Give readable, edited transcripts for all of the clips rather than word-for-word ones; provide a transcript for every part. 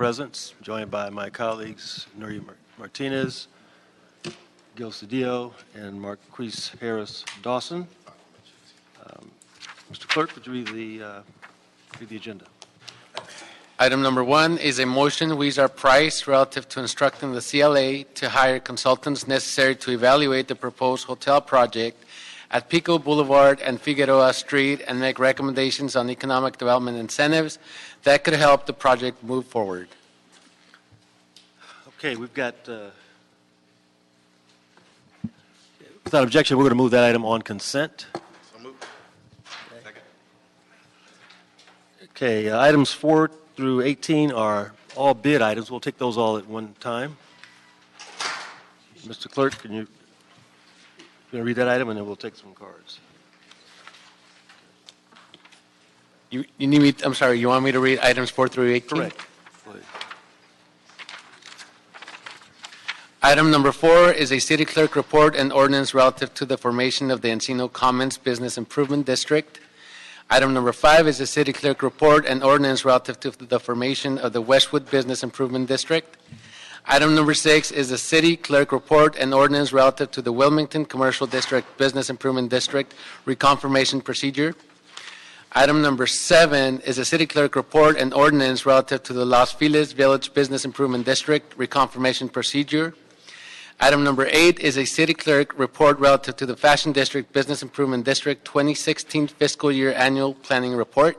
presence, joined by my colleagues Nuria Martinez, Gil Cedillo, and Marquise Harris Dawson. Mr. Clerk, would you read the agenda? Item number 1 is a motion, Weezer Price, relative to instructing the CLA to hire consultants necessary to evaluate the proposed hotel project at Pico Boulevard and Figueroa Street and make recommendations on economic development incentives that could help the project move forward. Okay, we've got, without objection, we're going to move that item on consent. So moved. Second. Okay, items 4 through 18 are all bid items. We'll take those all at one time. Mr. Clerk, can you read that item, and then we'll take some cards. You need me, I'm sorry, you want me to read items 4 through 18? Correct. Please. Item number 4 is a city clerk report and ordinance relative to the formation of the Encino Commons Business Improvement District. Item number 5 is a city clerk report and ordinance relative to the formation of the Westwood Business Improvement District. Item number 6 is the city clerk report and ordinance relative to the Wilmington Commercial District Business Improvement District reconfirmation procedure. Item number 7 is a city clerk report and ordinance relative to the Los Feliz Village Business Improvement District reconfirmation procedure. Item number 8 is a city clerk report relative to the Fashion District Business Improvement District 2016 fiscal year annual planning report.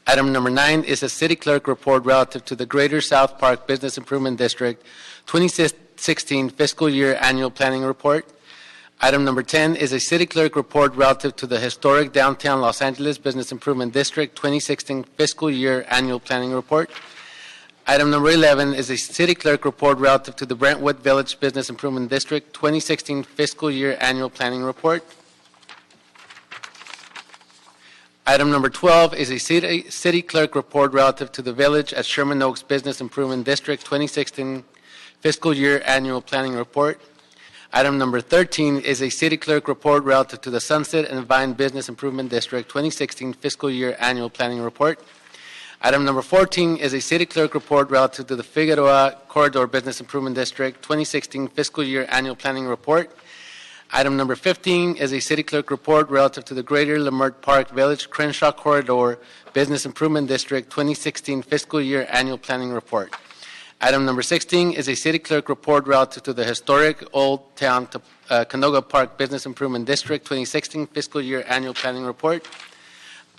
Item number 9 is a city clerk report relative to the Greater South Park Business Improvement District 2016 fiscal year annual planning report. Item number 10 is a city clerk report relative to the Historic Downtown Los Angeles Business Improvement District 2016 fiscal year annual planning report. Item number 11 is a city clerk report relative to the Brentwood Village Business Improvement District 2016 fiscal year annual planning report. Item number 12 is a city clerk report relative to the Village at Sherman Oaks Business Improvement District 2016 fiscal year annual planning report. Item number 13 is a city clerk report relative to the Sunset and Vine Business Improvement District 2016 fiscal year annual planning report. Item number 14 is a city clerk report relative to the Figueroa Corridor Business Improvement District 2016 fiscal year annual planning report. Item number 15 is a city clerk report relative to the Greater Leimert Park Village Crenshaw Corridor Business Improvement District 2016 fiscal year annual planning report. Item number 16 is a city clerk report relative to the Historic Old Town Canoga Park Business Improvement District 2016 fiscal year annual planning report.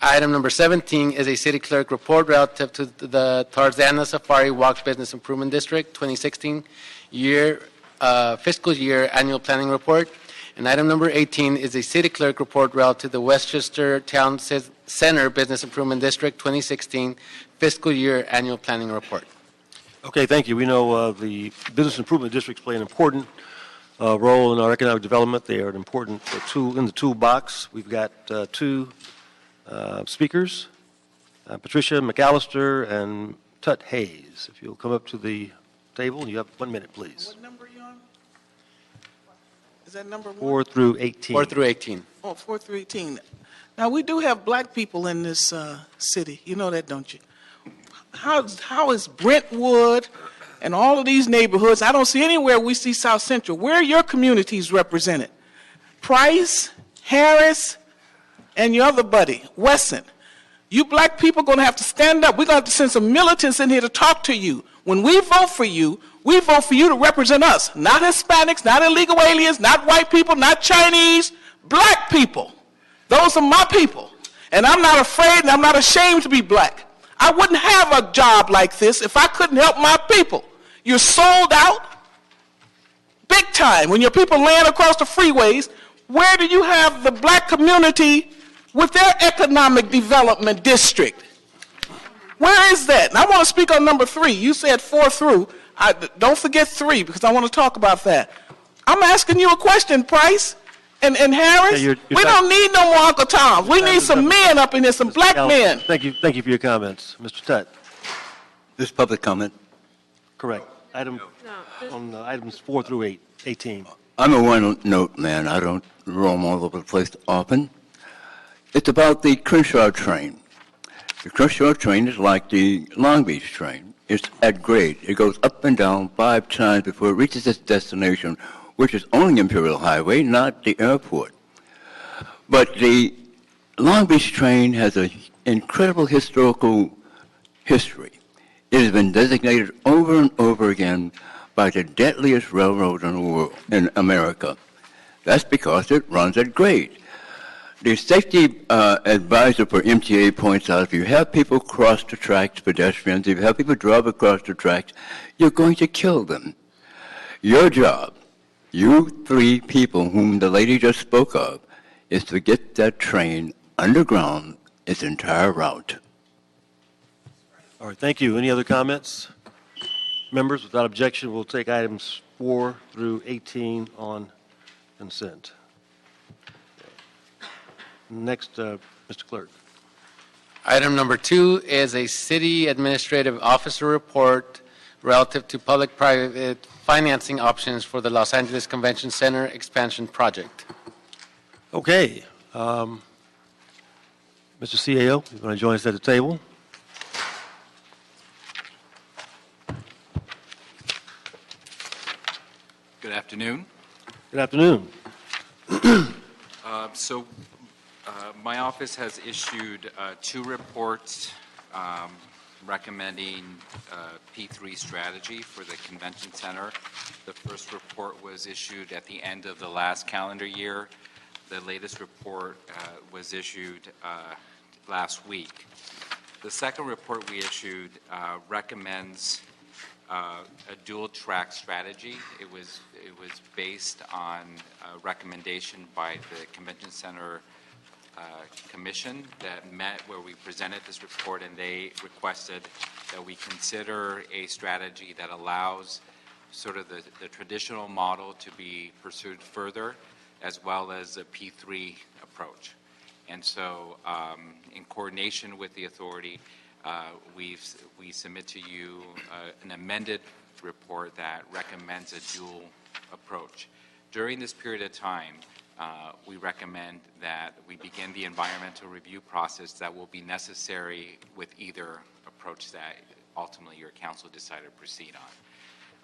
Item number 17 is a city clerk report relative to the Tarzana Safari Walk Business Improvement District 2016 fiscal year annual planning report. And item number 18 is a city clerk report relative to the Westchester Town Center Business Improvement District 2016 fiscal year annual planning report. Okay, thank you. We know the business improvement districts play an important role in our economic development. They are an important tool in the toolbox. We've got two speakers, Patricia McAllister and Tut Hayes. If you'll come up to the table, you have 1 minute, please. What number are you on? Is that number 1? 4 through 18. 4 through 18. Oh, 4 through 18. Now, we do have black people in this city. You know that, don't you? How is Brentwood and all of these neighborhoods? I don't see anywhere we see South Central. Where are your communities represented? Price, Harris, and your other buddy, Wesson. You black people are going to have to stand up. We're going to have to send some militants in here to talk to you. When we vote for you to represent us, not Hispanics, not illegal aliens, not white people, not Chinese, black people. Those are my people. And I'm not afraid and I'm not ashamed to be black. I wouldn't have a job like this if I couldn't help my people. You're sold out big time. When your people land across the freeways, where do you have the black community with their economic development district? Where is that? And I want to speak on number 3. You said 4 through. Don't forget 3 because I want to talk about that. I'm asking you a question, Price and Harris. You're we don't need no more Uncle Toms. We need some men up in here, some black men. Thank you for your comments. Mr. Tutt. This is public comment. Correct. On items 4 through 18. I'm a one-note man. I don't roam all over the place often. It's about the Crenshaw train. The North Shore train is like the Long Beach train. It's at grade. It goes up and down 5 times before it reaches its destination, which is only Imperial Highway, not the airport. But the Long Beach train has an incredible historical history. It has been designated over and over again by the deadliest railroad in the world, in America. That's because it runs at grade. The safety advisor for MTA points out if you have people cross the tracks, pedestrians, if you have people drive across the tracks, you're going to kill them. Your job, you 3 people whom the lady just spoke of, is to get that train underground its entire route. All right, thank you. Any other comments? Members, without objection, we'll take items 4 through 18 on consent. Next, Mr. Clerk. Item number 2 is a city administrative officer report relative to public-private financing options for the Los Angeles Convention Center expansion project. Okay. Mr. CAO, you want to join us at the table? Good afternoon. Good afternoon. My office has issued 2 reports recommending P3 strategy for the convention center. The first report was issued at the end of the last calendar year. The latest report was issued last week. The second report we issued recommends a dual-track strategy. It was based on a recommendation by the Convention Center Commission that met where we presented this report, and they requested that we consider a strategy that allows sort of the traditional model to be pursued further, as well as a P3 approach. And so in coordination with the authority, we submit to you an amended report that recommends a dual approach. During this period of time, we recommend that we begin the environmental review process that will be necessary with either approach that ultimately your council decided to proceed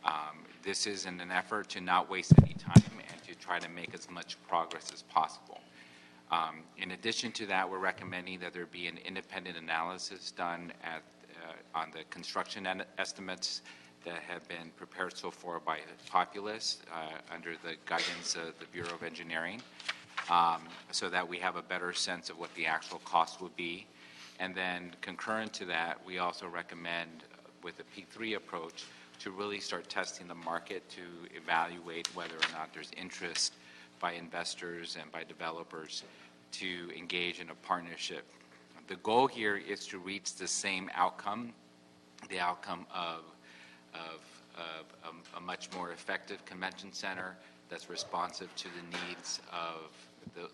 on. This is in an effort to not waste any time and to try to make as much progress as possible. In addition to that, we're recommending that there be an independent analysis done on the construction estimates that have been prepared so far by Populous under the guidance of the Bureau of Engineering, so that we have a better sense of what the actual cost would be. And then concurrent to that, we also recommend with the P3 approach to really start testing the market to evaluate whether or not there's interest by investors and by developers to engage in a partnership. The goal here is to reach the same outcome, the outcome of a much more effective convention center that's responsive to the needs of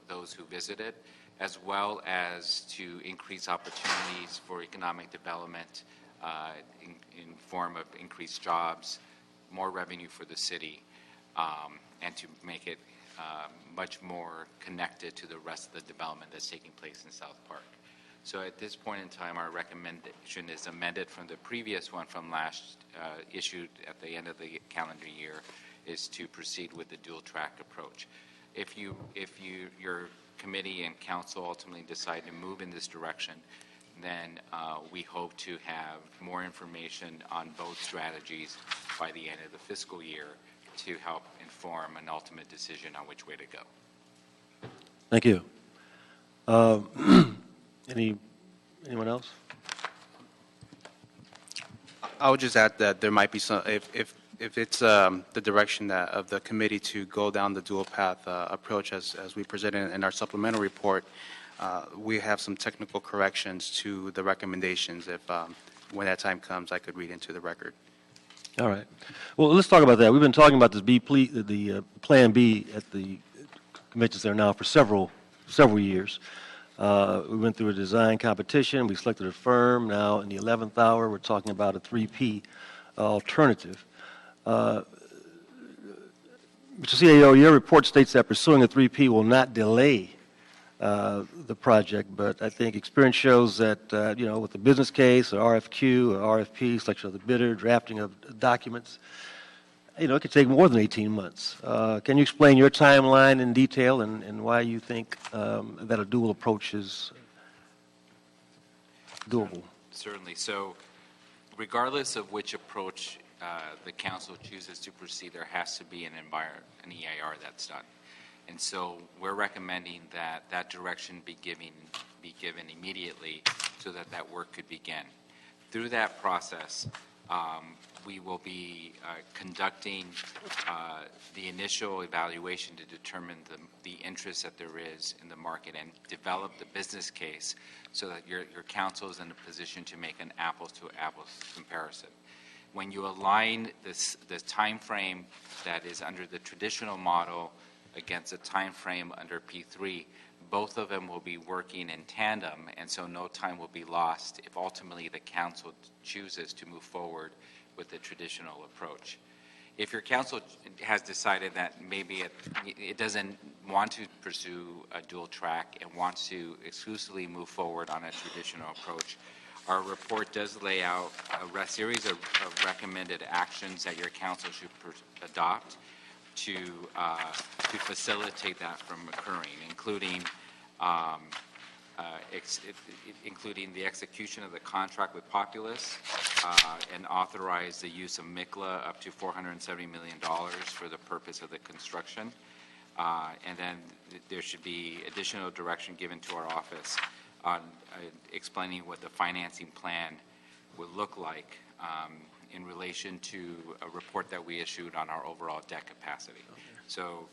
those who visit it, as well as to increase opportunities for economic development in form of increased jobs, more revenue for the city, and to make it much more connected to the rest of the development that's taking place in South Park. So at this point in time, our recommendation is amended from the previous one from last issued at the end of the calendar year, is to proceed with the dual track approach. If your committee and council ultimately decide to move in this direction, then we hope to have more information on both strategies by the end of the fiscal year to help inform an ultimate decision on which way to go. Thank you. Anyone else? I would just add that there might be some, if it's the direction of the committee to go down the dual path approach as we presented in our supplemental report, we have some technical corrections to the recommendations. If when that time comes, I could read into the record. All right. Well, let's talk about that. We've been talking about this the Plan B at the convention center now for several years. We went through a design competition. We selected a firm. Now, in the 11th hour, we're talking about a 3P alternative. Mr. CAO, your report states that pursuing a 3P will not delay the project, but I think experience shows that, with the business case, or RFQ, or RFP, selection of the bidder, drafting of documents, it could take more than 18 months. Can you explain your timeline in detail and why you think that a dual approach is doable? Certainly. So regardless of which approach the council chooses to proceed, there has to be an EIR that's done. And so we're recommending that that direction be given immediately so that that work could begin. Through that process, we will be conducting the initial evaluation to determine the interest that there is in the market and develop the business case so that your council is in a position to make an apples-to-apples comparison. When you align the time frame that is under the traditional model against a time frame under P3, both of them will be working in tandem, and so no time will be lost if ultimately the council chooses to move forward with the traditional approach. If your council has decided that maybe it doesn't want to pursue a dual track and wants to exclusively move forward on a traditional approach, our report does lay out a series of recommended actions that your council should adopt to facilitate that from occurring, including the execution of the contract with Populous and authorize the use of MICLA up to $470 million for the purpose of the construction. And then there should be additional direction given to our office on explaining what the financing plan would look like in relation to a report that we issued on our overall debt capacity. Okay. So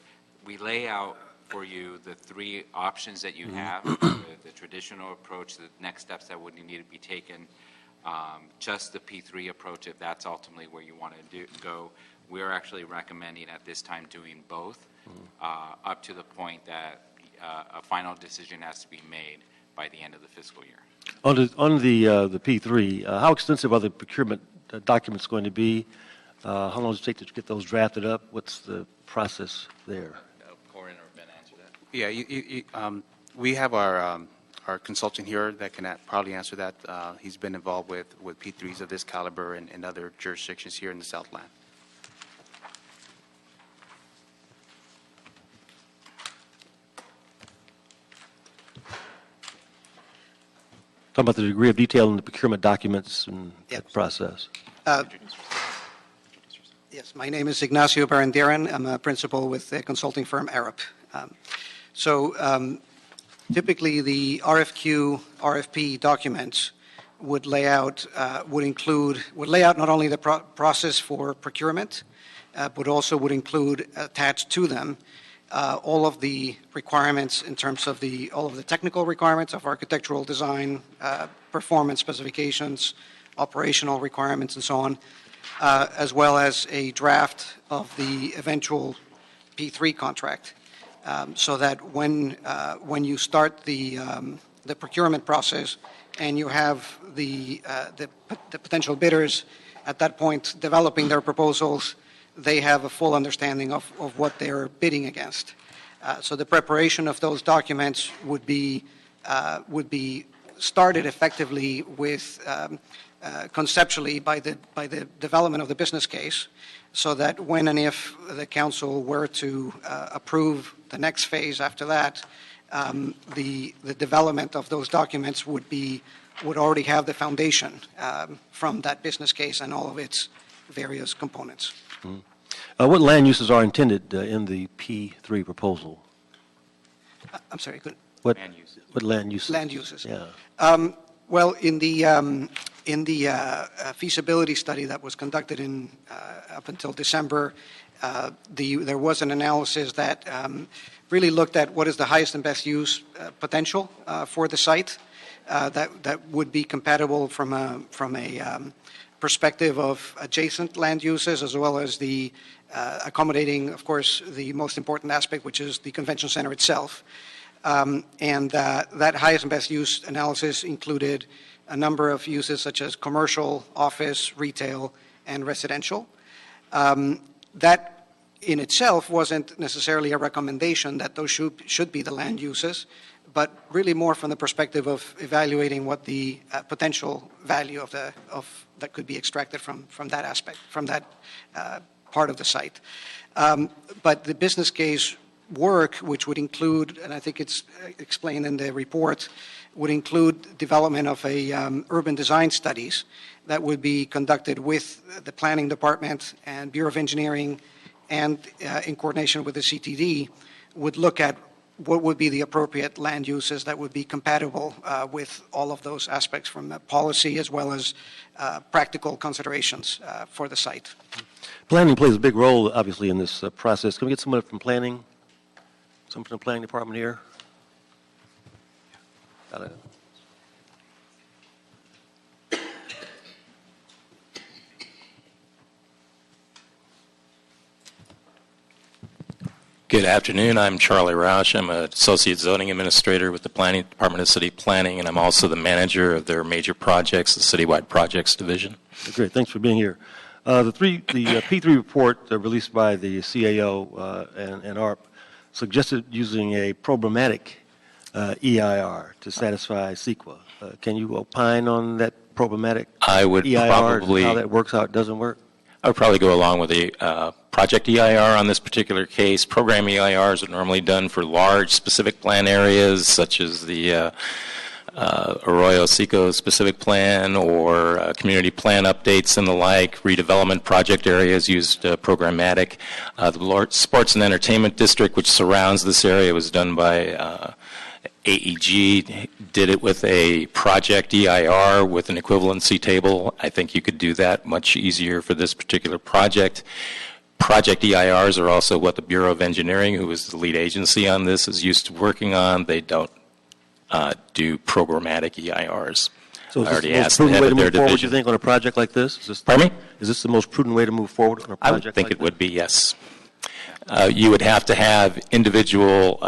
we lay out for you the three options that you have, the traditional approach, the next steps that would need to be taken, just the P3 approach if that's ultimately where you want to go. We're actually recommending at this time doing both up to the point that a final decision has to be made by the end of the fiscal year. On the P3, how extensive are the procurement documents going to be? How long does it take to get those drafted up? What's the process there? Corin or Ben answer that. Yeah, we have our consultant here that can probably answer that. He's been involved with P3s of this caliber in other jurisdictions here in the Southland. Talk about the degree of detail in the procurement documents and Yes. that process. Yes, my name is Ignacio Barandiaran. I'm a principal with the consulting firm Arup. Typically, the RFQ, RFP documents would lay out not only the process for procurement, but also would include attached to them all of the requirements in terms of all of the technical requirements of architectural design, performance specifications, operational requirements, and so on, as well as a draft of the eventual P3 contract, so that when you start the procurement process and you have the potential bidders at that point developing their proposals, they have a full understanding of what they're bidding against. So the preparation of those documents would be started effectively with conceptually by the development of the business case, so that when and if the council were to approve the next phase after that, the development of those documents would already have the foundation from that business case and all of its various components. Mm-hmm. What land uses are intended in the P3 proposal? I'm sorry, What Land uses. What land uses? land uses. Yeah. Well, in the feasibility study that was conducted up until December, there was an analysis that really looked at what is the highest and best use potential for the site that would be compatible from a perspective of adjacent land uses, as well as the accommodating, of course, the most important aspect, which is the convention center itself. And that highest and best use analysis included a number of uses such as commercial, office, retail, and residential. That in itself wasn't necessarily a recommendation that those should be the land uses, but really more from the perspective of evaluating what the potential value of that could be extracted from that aspect, from that part of the site. But the business case work, which would include, and I think it's explained in the report, would include development of a urban design studies that would be conducted with the planning department and Bureau of Engineering and in coordination with the CTD, would look at what would be the appropriate land uses that would be compatible with all of those aspects from policy as well as practical considerations for the site. Planning plays a big role, obviously, in this process. Can we get someone from planning, someone from the planning department here? Good afternoon. I'm Charlie Roush. I'm an Associate Zoning Administrator with the Planning Department of City Planning, and I'm also the manager of their major projects, the Citywide Projects Division. Great. Thanks for being here. The P3 report released by the CAO and ARP suggested using a programmatic EIR to satisfy CEQA. Can you opine on that programmatic I would EIR, probably, how that works, how it doesn't work? I would probably go along with a project EIR on this particular case. Program EIRs are normally done for large specific plan areas, such as the Arroyo Seco specific plan or community plan updates and the like. Redevelopment project areas used programmatic. The Sports and Entertainment District, which surrounds this area, was done by AEG, did it with a project EIR with an equivalency table. I think you could do that much easier for this particular project. Project EIRs are also what the Bureau of Engineering, who is the lead agency on this, is used to working on. They don't do programmatic EIRs. So is I this the already most asked the prudent head way to of their move forward, you division. think, on a project like this? Pardon me? Is this the most prudent way to move forward on a I project would think like it would be, yes. You would have to have individual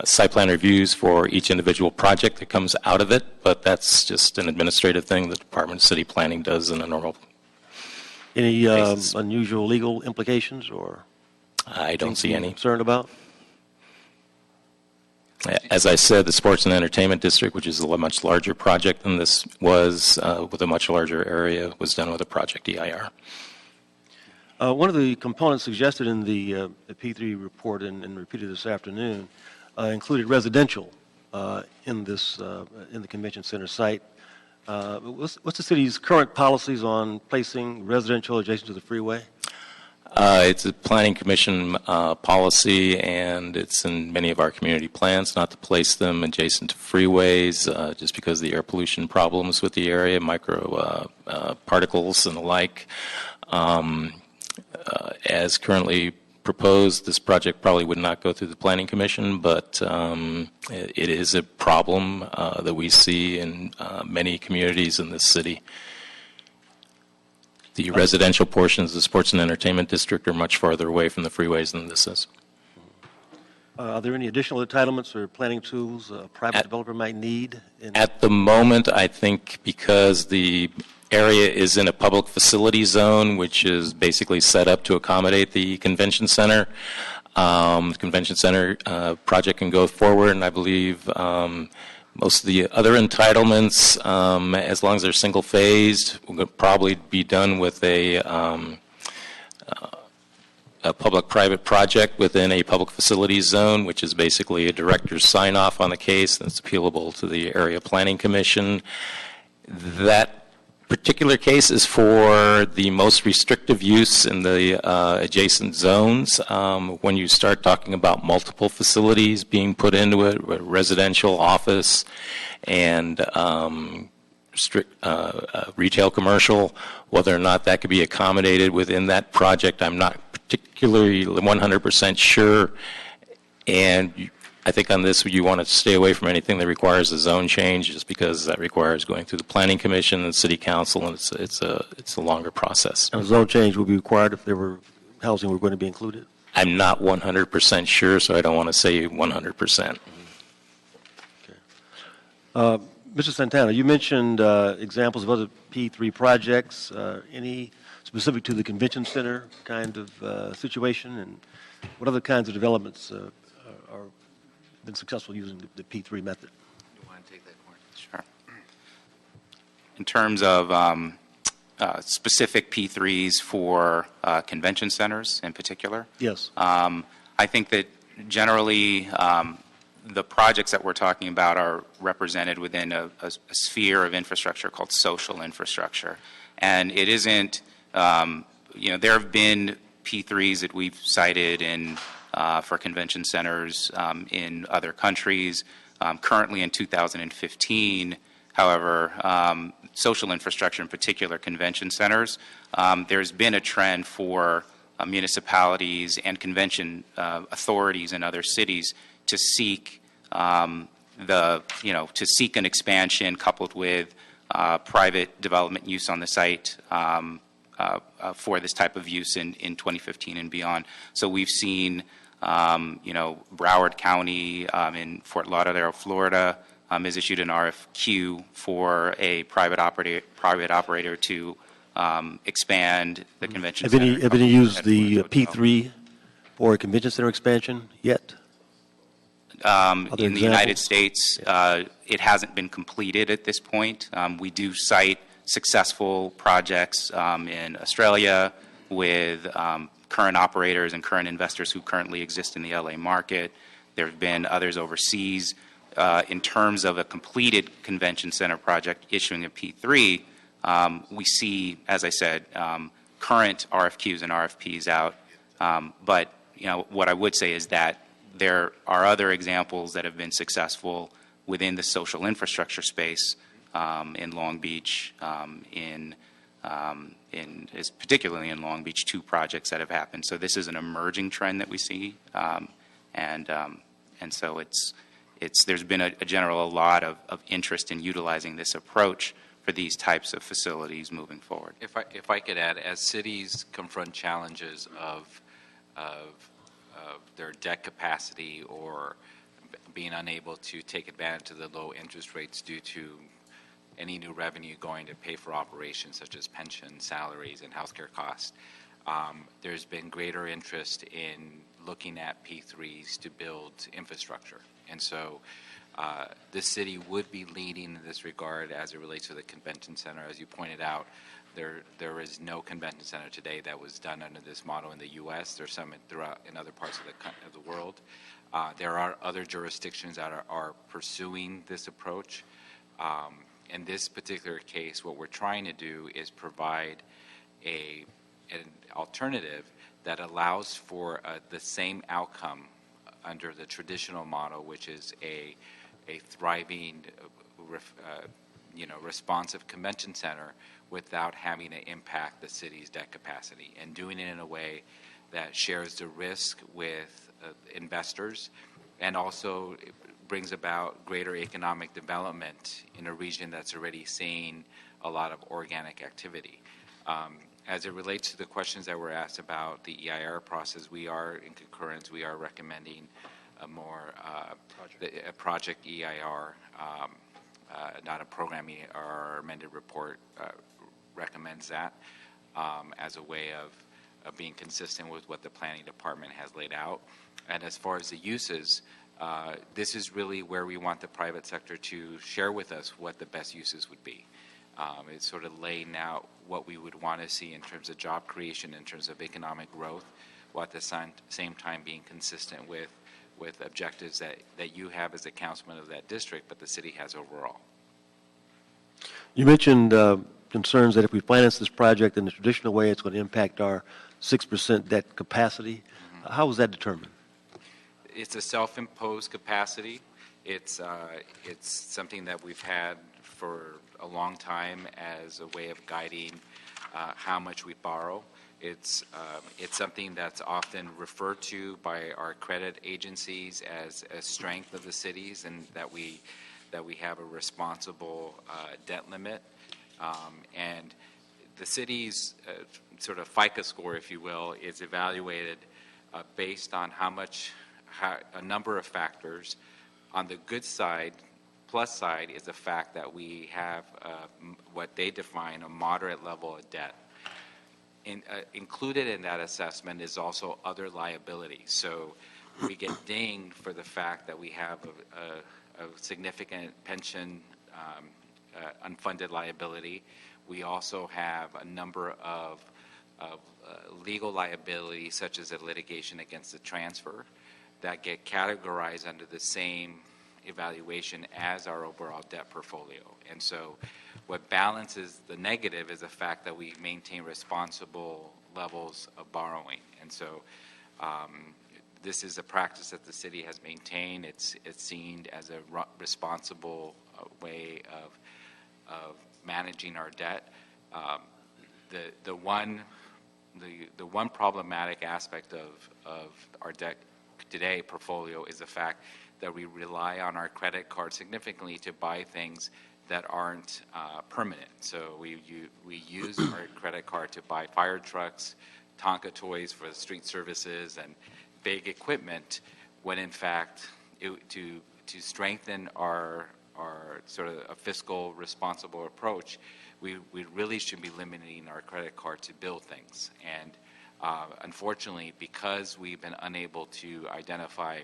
site plan reviews for each individual project that comes out of it, but that's just an administrative thing the Department of City Planning does in a normal. Any unusual legal implications or I don't things see to be any. concerned about? As I said, the Sports and Entertainment District, which is a much larger project than this was, with a much larger area, was done with a project EIR. One of the components suggested in the P3 report and repeated this afternoon included residential in the convention center site. What's the city's current policies on placing residential adjacent to the freeway? It's a planning commission policy, and it's in many of our community plans not to place them adjacent to freeways, just because of the air pollution problems with the area, micro particles and the like. As currently proposed, this project probably would not go through the Planning Commission, but it is a problem that we see in many communities in this city. The residential portions of the Sports and Entertainment District are much farther away from the freeways than this is. Are there any additional entitlements or planning tools a private developer might need? At the moment, I think because the area is in a public facility zone, which is basically set up to accommodate the convention center. The convention center project can go forward, and I believe most of the other entitlements, as long as they're single-phased, will probably be done with a public-private project within a public facilities zone, which is basically a director's sign-off on the case that's appealable to the Area Planning Commission. That particular case is for the most restrictive use in the adjacent zones. When you start talking about multiple facilities being put into it, residential, office, and retail commercial, whether or not that could be accommodated within that project, I'm not particularly 100% sure. And I think on this, you want to stay away from anything that requires a zone change, just because that requires going through the Planning Commission and City Council, and it's a longer process. And a zone change would be required if there were housing were going to be included? I'm not 100% sure, so I don't want to say 100%. Mr. Santana, you mentioned examples of other P3 projects. Any specific to the convention center kind of situation? And what other kinds of developments are been successful using the P3 method? You want to take that, Court? Sure. In terms of specific P3s for convention centers in particular, Yes. I think that generally the projects that we're talking about are represented within a sphere of infrastructure called social infrastructure. And it isn't, there have been P3s that we've cited for convention centers in other countries. Currently in 2015, however, social infrastructure, in particular convention centers, there's been a trend for municipalities and convention authorities in other cities to seek seek an expansion coupled with private development use on the site for this type of use in 2015 and beyond. So we've seen, Broward County in Fort Lauderdale, Florida, has issued an RFQ for a private operator to expand the convention center. Have any used the P3 for a convention center expansion yet? In the United States, it hasn't been completed at this point. We do cite successful projects in Australia with current operators and current investors who currently exist in the LA market. There have been others overseas. In terms of a completed convention center project issuing a P3, we see, as I said, current RFQs and RFPs out. But what I would say is that there are other examples that have been successful within the social infrastructure space in Long Beach, particularly in Long Beach, 2 projects that have happened. So this is an emerging trend that we see, and so there's been a lot of interest in utilizing this approach for these types of facilities moving forward. If I could add, as cities confront challenges of their debt capacity or being unable to take advantage of the low interest rates due to any new revenue going to pay for operations such as pensions, salaries, and healthcare costs, there's been greater interest in looking at P3s to build infrastructure. And so this city would be leading in this regard as it relates to the convention center. As you pointed out, there is no convention center today that was done under this model in the U.S. There's some in other parts of the world. There are other jurisdictions that are pursuing this approach. In this particular case, what we're trying to do is provide an alternative that allows for the same outcome under the traditional model, which is a thriving, responsive convention center without having to impact the city's debt capacity, and doing it in a way that shares the risk with investors and also brings about greater economic development in a region that's already seeing a lot of organic activity. As it relates to the questions that were asked about the EIR process, we are in concurrence. We are recommending a project EIR, not a program EIR. Our amended report recommends that as a way of being consistent with what the planning department has laid out. And as far as the uses, this is really where we want the private sector to share with us what the best uses would be. It's sort of laying out what we would want to see in terms of job creation, in terms of economic growth, while at the same time being consistent with objectives that you have as a councilman of that district, but the city has overall. You mentioned concerns that if we finance this project in the traditional way, it's going to impact our 6% debt capacity. Mm-hmm. How was that determined? It's a self-imposed capacity. It's something that we've had for a long time as a way of guiding how much we borrow. It's something that's often referred to by our credit agencies as a strength of the cities, and that we have a responsible debt limit. And the city's sort of FICO score, if you will, is evaluated based on a number of factors. On the good side, plus side, is the fact that we have what they define a moderate level of debt. included in that assessment is also other liabilities. So we get dinged for the fact that we have a significant pension unfunded liability. We also have a number of legal liabilities, such as a litigation against the transfer, that get categorized under the same evaluation as our overall debt portfolio. And so what balances the negative is the fact that we maintain responsible levels of borrowing. And so this is a practice that the city has maintained. It's seen as a responsible way of managing our debt. The one problematic aspect of our debt today portfolio is the fact that we rely on our credit card significantly to buy things that aren't permanent. So we use our credit card to buy fire trucks, Tonka toys for the street services, and big equipment, when in fact to strengthen our sort of a fiscal responsible approach, we really should be limiting our credit card to build things. And unfortunately, because we've been unable to identify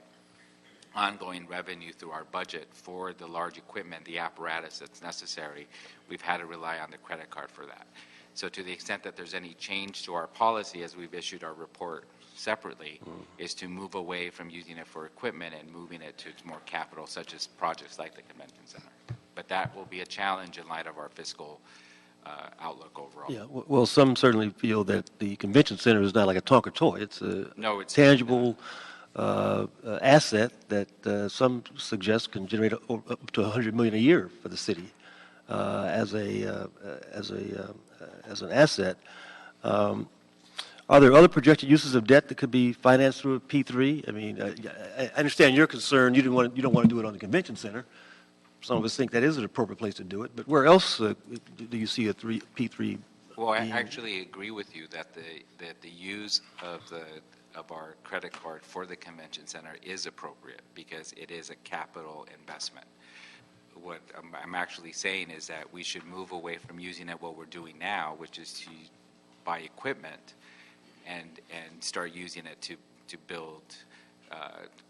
ongoing revenue through our budget for the large equipment, the apparatus that's necessary, we've had to rely on the credit card for that. So to the extent that there's any change to our policy, as we've issued our report separately, is to move away from using it for equipment and moving it to more capital, such as projects like the convention center. But that will be a challenge in light of our fiscal outlook overall. Yeah, well, some certainly feel that the convention center is not like a Tonka toy. It's a It's tangible asset that some suggest can generate up to $100 million a year for the city as an asset. Are there other projected uses of debt that could be financed through a P3? I mean, I understand your concern. You don't want to do it on the convention center. Some of us think that is an appropriate place to do it. But where else do you see a P3? Well, I actually agree with you that the use of our credit card for the convention center is appropriate because it is a capital investment. What I'm actually saying is that we should move away from using it what we're doing now, which is to buy equipment and start using it to build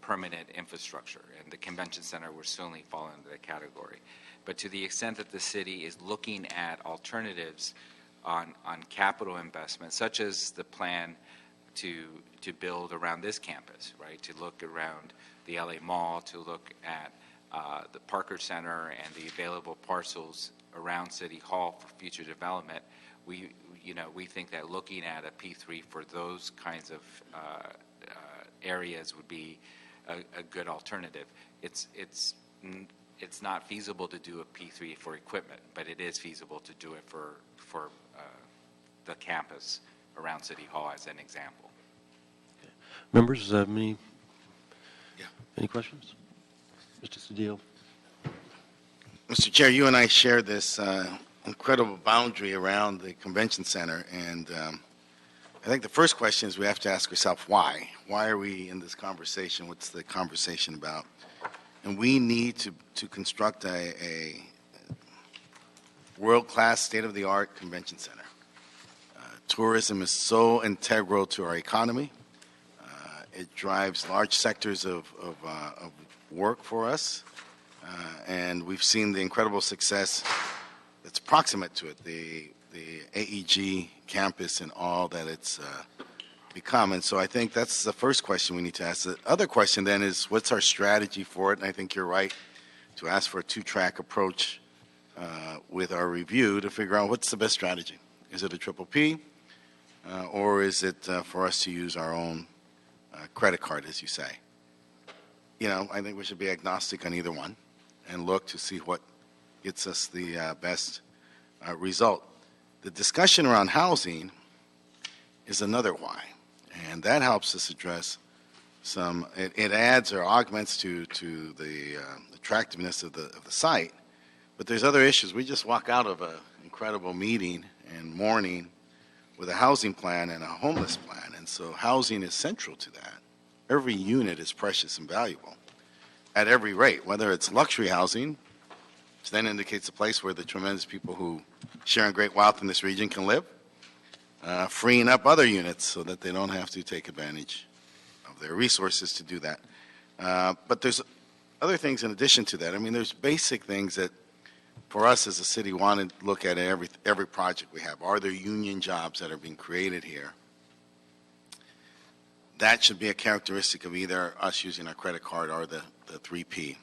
permanent infrastructure. And the convention center will certainly fall into that category. But to the extent that the city is looking at alternatives on capital investments, such as the plan to build around this campus, right? To look around the LA Mall, to look at the Parker Center and the available parcels around City Hall for future development. We think that looking at a P3 for those kinds of areas would be a good alternative. It's not feasible to do a P3 for equipment, but it is feasible to do it for the campus around City Hall as an example. Okay. Members, any questions? Mr. Cedillo. Mr. Chair, you and I share this incredible boundary around the convention center, and I think the first question is we have to ask ourselves why. Why are we in this conversation? What's the conversation about? And we need to construct a world-class, state-of-the-art convention center. Tourism is so integral to our economy. It drives large sectors of work for us, and we've seen the incredible success that's proximate to it, the AEG campus and all that it's become. And so I think that's the first question we need to ask. The other question then is, what's our strategy for it? And I think you're right to ask for a two-track approach with our review to figure out what's the best strategy. Is it a triple P, or is it for us to use our own credit card, as you say? I think we should be agnostic on either one and look to see what gets us the best result. The discussion around housing is another why, and that helps us address it adds or augments to the attractiveness of the site, but there's other issues. We just walk out of an incredible meeting and morning with a housing plan and a homeless plan, and so housing is central to that. Every unit is precious and valuable at every rate, whether it's luxury housing, which then indicates a place where the tremendous people who share in great wealth in this region can live, freeing up other units so that they don't have to take advantage of their resources to do that. But there's other things in addition to that. I mean, there's basic things that, for us as a city, want to look at every project we have. Are there union jobs that are being created here? That should be a characteristic of either us using our credit card or the 3P.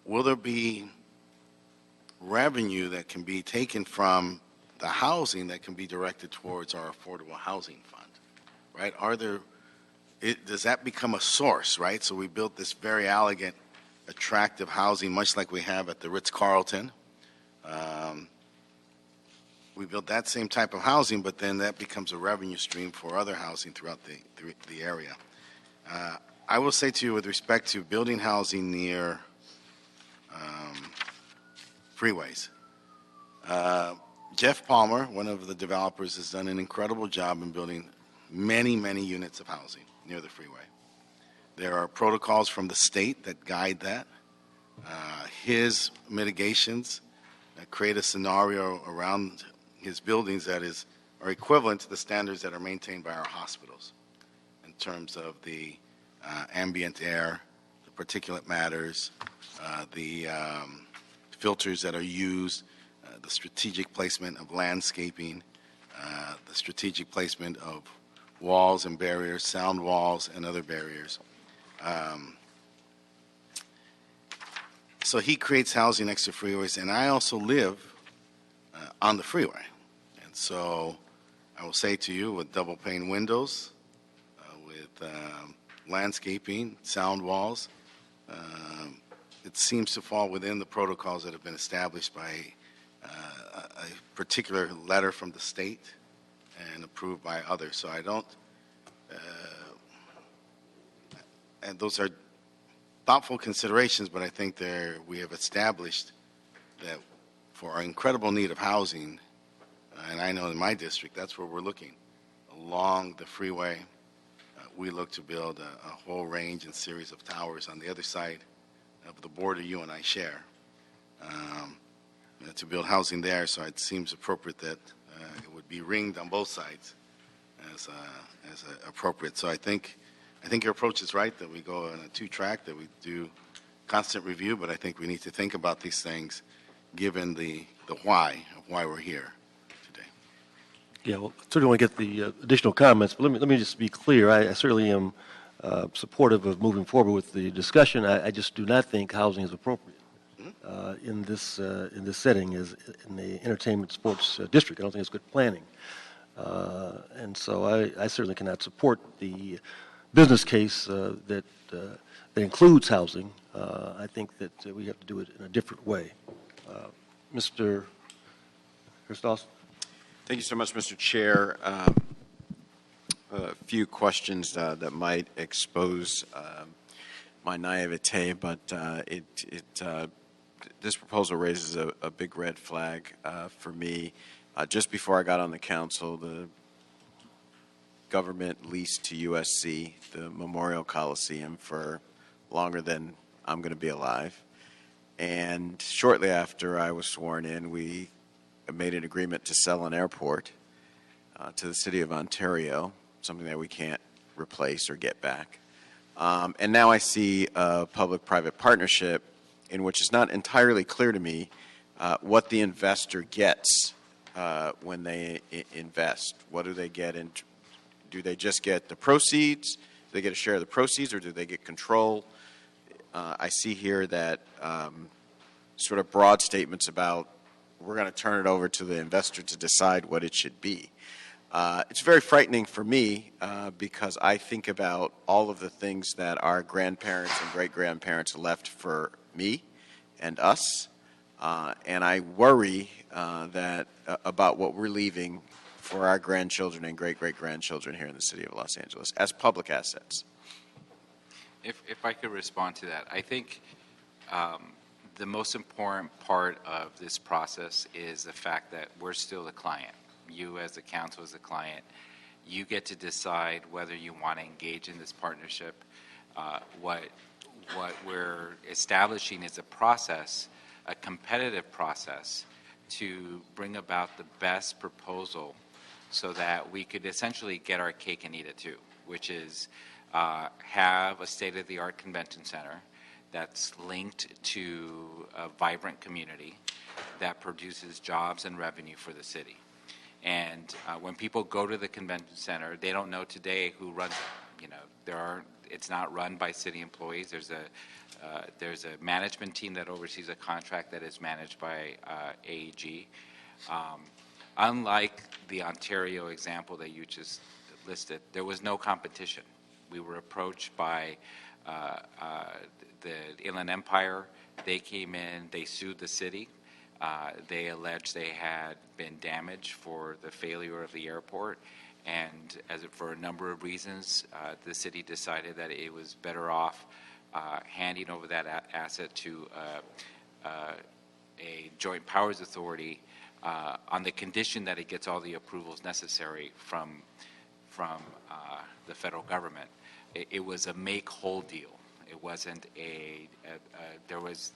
Will there be revenue that can be taken from the housing that can be directed towards our affordable housing fund, right? Does that become a source, right? So we built this very elegant, attractive housing, much like we have at the Ritz-Carlton. We built that same type of housing, but then that becomes a revenue stream for other housing throughout the area. I will say to you, with respect to building housing near freeways, Jeff Palmer, one of the developers, has done an incredible job in building many, many units of housing near the freeway. There are protocols from the state that guide that. His mitigations create a scenario around his buildings that are equivalent to the standards that are maintained by our hospitals in terms of the ambient air, the particulate matters, the filters that are used, the strategic placement of landscaping, the strategic placement of walls and barriers, sound walls and other barriers. So he creates housing next to freeways, and I also live on the freeway. And so I will say to you, with double pane windows, with landscaping, sound walls, it seems to fall within the protocols that have been established by a particular letter from the state and approved by others. So I don't, and those are thoughtful considerations, but I think we have established that for our incredible need of housing, and I know in my district, that's where we're looking. Along the freeway, we look to build a whole range and series of towers on the other side of the border you and I share, to build housing there. So it seems appropriate that it would be ringed on both sides as appropriate. So I think your approach is right, that we go on a two-track, that we do constant review, but I think we need to think about these things given the why of why we're here today. Yeah, well, I certainly want to get the additional comments, but let me just be clear. I certainly am supportive of moving forward with the discussion. I just do not think housing is appropriate in this setting, as in the entertainment sports district. I don't think it's good planning, and so I certainly cannot support the business case that includes housing. I think that we have to do it in a different way. Mr. Christos? Thank you so much, Mr. Chair. A few questions that might expose my naivete, but this proposal raises a big red flag for me. Just before I got on the council, the government leased to USC the Memorial Coliseum for longer than I'm going to be alive. And shortly after I was sworn in, we made an agreement to sell an airport to the city of Ontario, something that we can't replace or get back. And now I see a public-private partnership in which it's not entirely clear to me what the investor gets when they invest. What do they get in? Do they just get the proceeds? Do they get a share of the proceeds, or do they get control? I see here that sort of broad statements about we're going to turn it over to the investor to decide what it should be. It's very frightening for me because I think about all of the things that our grandparents and great-grandparents left for me and us, and I worry about what we're leaving for our grandchildren and great-great-grandchildren here in the city of Los Angeles as public assets. If I could respond to that, I think the most important part of this process is the fact that we're still the client. You as the council as a client, you get to decide whether you want to engage in this partnership. What we're establishing is a process, a competitive process, to bring about the best proposal so that we could essentially get our cake and eat it too, which is have a state-of-the-art convention center that's linked to a vibrant community that produces jobs and revenue for the city. And when people go to the convention center, they don't know today who runs it. It's not run by city employees. There's a management team that oversees a contract that is managed by AEG. Unlike the Ontario example that you just listed, there was no competition. We were approached by the Inland Empire. They came in, they sued the city. They alleged they had been damaged for the failure of the airport, and for a number of reasons, the city decided that it was better off handing over that asset to a joint powers authority on the condition that it gets all the approvals necessary from the federal government. It was a make whole deal. It wasn't there's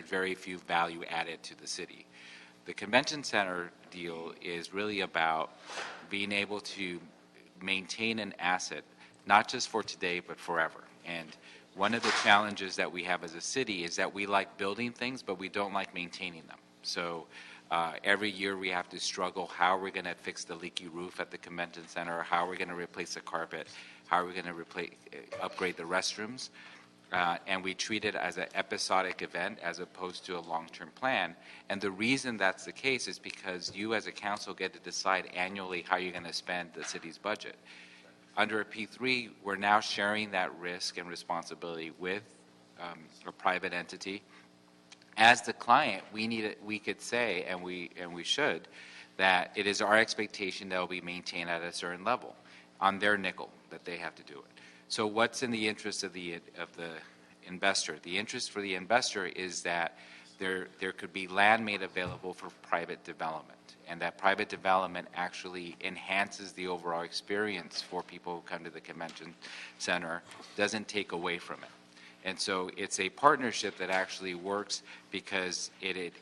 very few value added to the city. The convention center deal is really about being able to maintain an asset, not just for today, but forever. And one of the challenges that we have as a city is that we like building things, but we don't like maintaining them. So every year we have to struggle, how are we going to fix the leaky roof at the convention center? How are we going to replace the carpet? How are we going to upgrade the restrooms? And we treat it as an episodic event as opposed to a long-term plan. And the reason that's the case is because you as a council get to decide annually how you're going to spend the city's budget. Under a P3, we're now sharing that risk and responsibility with a private entity. As the client, we could say, and we should, that it is our expectation that it will be maintained at a certain level on their nickel that they have to do it. So what's in the interest of the investor? The interest for the investor is that there could be land made available for private development, and that private development actually enhances the overall experience for people who come to the convention center, doesn't take away from it. And so it's a partnership that actually works because it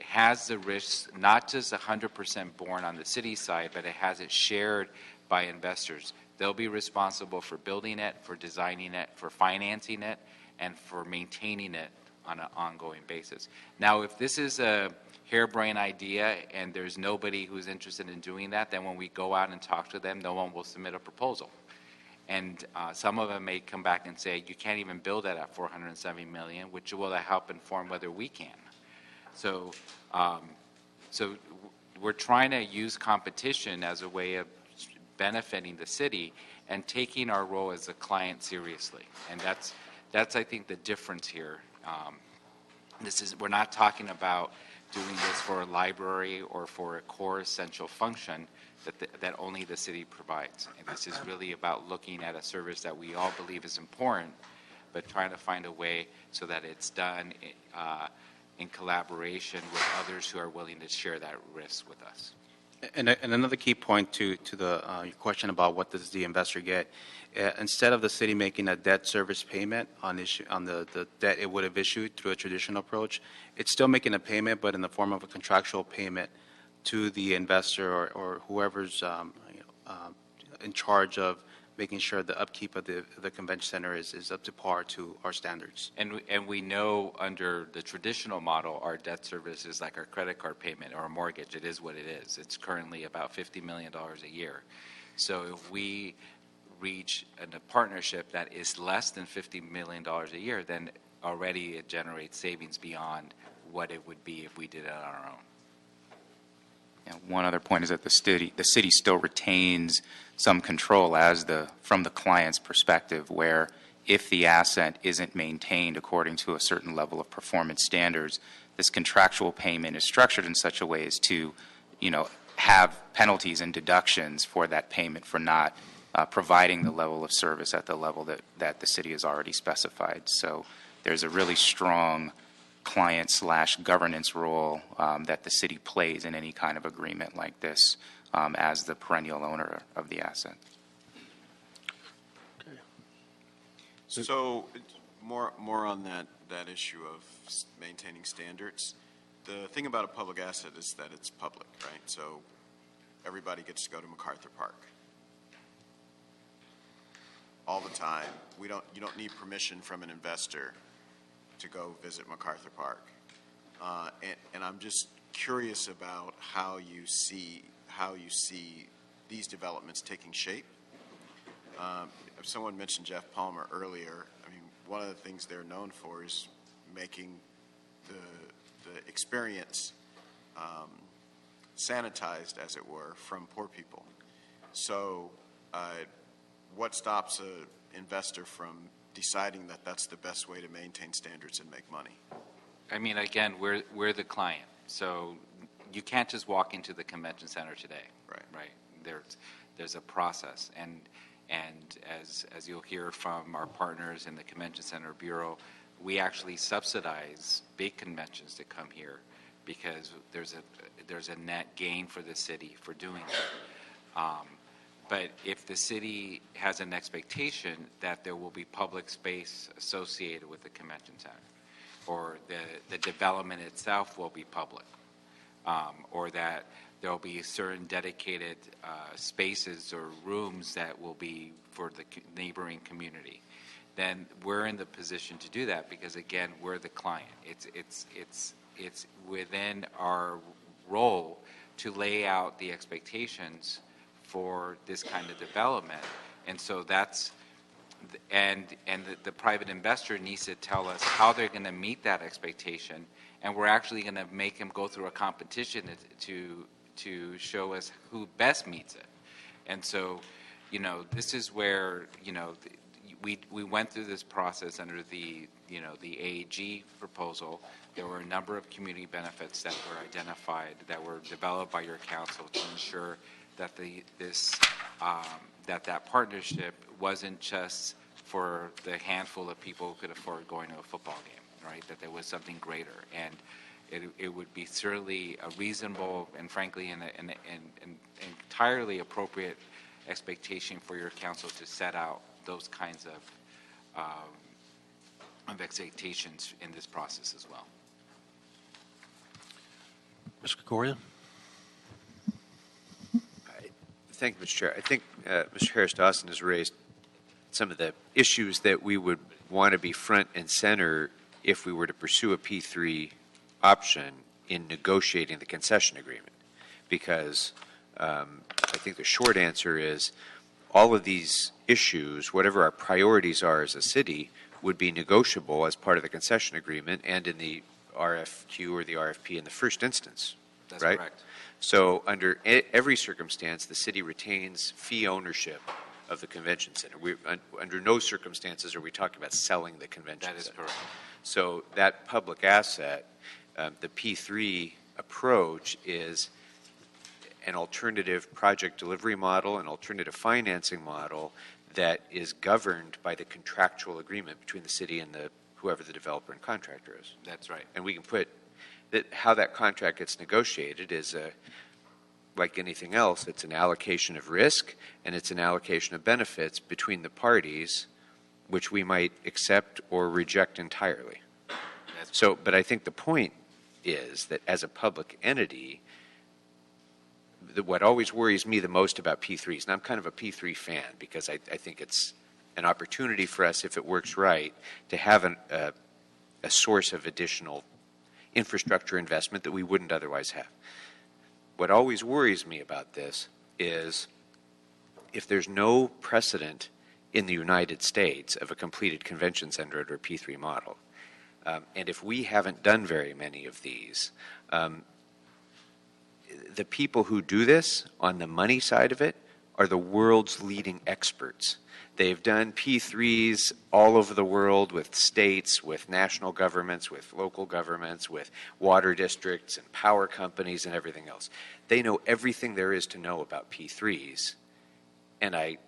has the risks, not just 100% borne on the city side, but it has it shared by investors. They'll be responsible for building it, for designing it, for financing it, and for maintaining it on an ongoing basis. Now, if this is a harebrained idea and there's nobody who's interested in doing that, then when we go out and talk to them, no one will submit a proposal. And some of them may come back and say, you can't even build it at $470 million, which will help inform whether we can. So we're trying to use competition as a way of benefiting the city and taking our role as a client seriously. And that's I think the difference here. We're not talking about doing this for a library or for a core essential function that only the city provides. And this is really about looking at a service that we all believe is important, but trying to find a way so that it's done in collaboration with others who are willing to share that risk with us. And another key point to your question about what does the investor get, instead of the city making a debt service payment on the debt it would have issued through a traditional approach, it's still making a payment, but in the form of a contractual payment to the investor or whoever's in charge of making sure the upkeep of the convention center is up to par to our standards. And we know under the traditional model, our debt service is like our credit card payment or a mortgage. It is what it is. It's currently about $50 million a year. So if we reach a partnership that is less than $50 million a year, then already it generates savings beyond what it would be if we did it on our own. And one other point is that the city still retains some control from the client's perspective, where if the asset isn't maintained according to a certain level of performance standards, this contractual payment is structured in such a way as to, have penalties and deductions for that payment for not providing the level of service at the level that the city has already specified. So there's a really strong client/governance role that the city plays in any kind of agreement like this as the perennial owner of the asset. So more on that issue of maintaining standards. The thing about a public asset is that it's public, right? So everybody gets to go to MacArthur Park. All the time. You don't need permission from an investor to go visit MacArthur Park. And I'm just curious about how you see these developments taking shape. Someone mentioned Jeff Palmer earlier. I mean, one of the things they're known for is making the experience sanitized, as it were, from poor people. So what stops an investor from deciding that that's the best way to maintain standards and make money? I mean, again, we're the client, so you can't just walk into the convention center today. Right. There's a process, and as you'll hear from our partners in the Convention Center Bureau, we actually subsidize big conventions that come here because there's a net gain for the city for doing that. But if the city has an expectation that there will be public space associated with the convention center, or the development itself will be public, or that there will be certain dedicated spaces or rooms that will be for the neighboring community, then we're in the position to do that because, again, we're the client. It's within our role to lay out the expectations for this kind of development. And so that's, and the private investor needs to tell us how they're going to meet that expectation, and we're actually going to make them go through a competition to show us who best meets it. And so, this is where, we went through this process under the AAG proposal. There were a number of community benefits that were identified, that were developed by your council to ensure that that partnership wasn't just for the handful of people who could afford going to a football game, right? That there was something greater, and it would be certainly a reasonable and frankly an entirely appropriate expectation for your council to set out those kinds of expectations in this process as well. Mr. Kokoria? Thank you, Mr. Chair. I think Mr. Harris Dawson has raised some of the issues that we would want to be front and center if we were to pursue a P3 option in negotiating the concession agreement. Because I think the short answer is all of these issues, whatever our priorities are as a city, would be negotiable as part of the concession agreement and in the RFQ or the RFP in the first instance. That's right? correct. So under every circumstance, the city retains fee ownership of the convention center. Under no circumstances are we talking about selling the convention center. That is correct. So that public asset, the P3 approach is an alternative project delivery model, an alternative financing model that is governed by the contractual agreement between the city and whoever the developer and contractor is. That's right. And we can put how that contract gets negotiated is like anything else, it's an allocation of risk and it's an allocation of benefits between the parties, which we might accept or reject entirely. So, but I think the point is that as a public entity, what always worries me the most about P3s, and I'm kind of a P3 fan because I think it's an opportunity for us, if it works right, to have a source of additional infrastructure investment that we wouldn't otherwise have. What always worries me about this is if there's no precedent in the United States of a completed convention center under a P3 model, and if we haven't done very many of these, the people who do this on the money side of it are the world's leading experts. They've done P3s all over the world with states, with national governments, with local governments, with water districts and power companies and everything else. They know everything there is to know about P3s. And I'm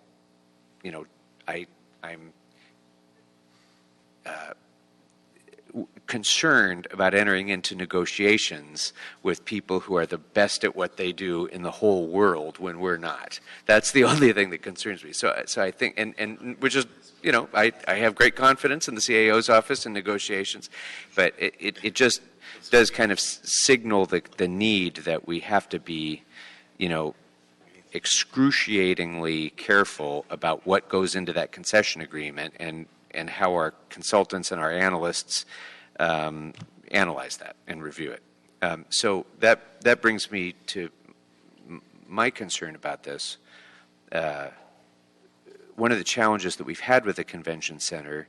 concerned about entering into negotiations with people who are the best at what they do in the whole world when we're not. That's the only thing that concerns me. So I think, and which is, I have great confidence in the CAO's office in negotiations, but it just does kind of signal the need that we have to be, excruciatingly careful about what goes into that concession agreement and how our consultants and our analysts analyze that and review it. So that brings me to my concern about this. One of the challenges that we've had with the convention center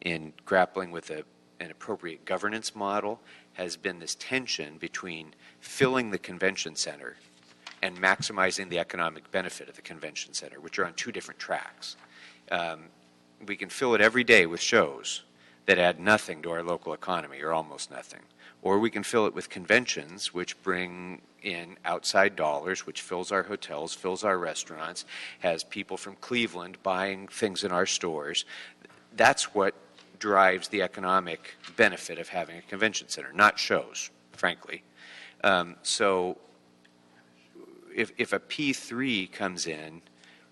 in grappling with an appropriate governance model has been this tension between filling the convention center and maximizing the economic benefit of the convention center, which are on two different tracks. We can fill it every day with shows that add nothing to our local economy, or almost nothing. Or we can fill it with conventions, which bring in outside dollars, which fills our hotels, fills our restaurants, has people from Cleveland buying things in our stores. That's what drives the economic benefit of having a convention center, not shows, frankly. So if a P3 comes in,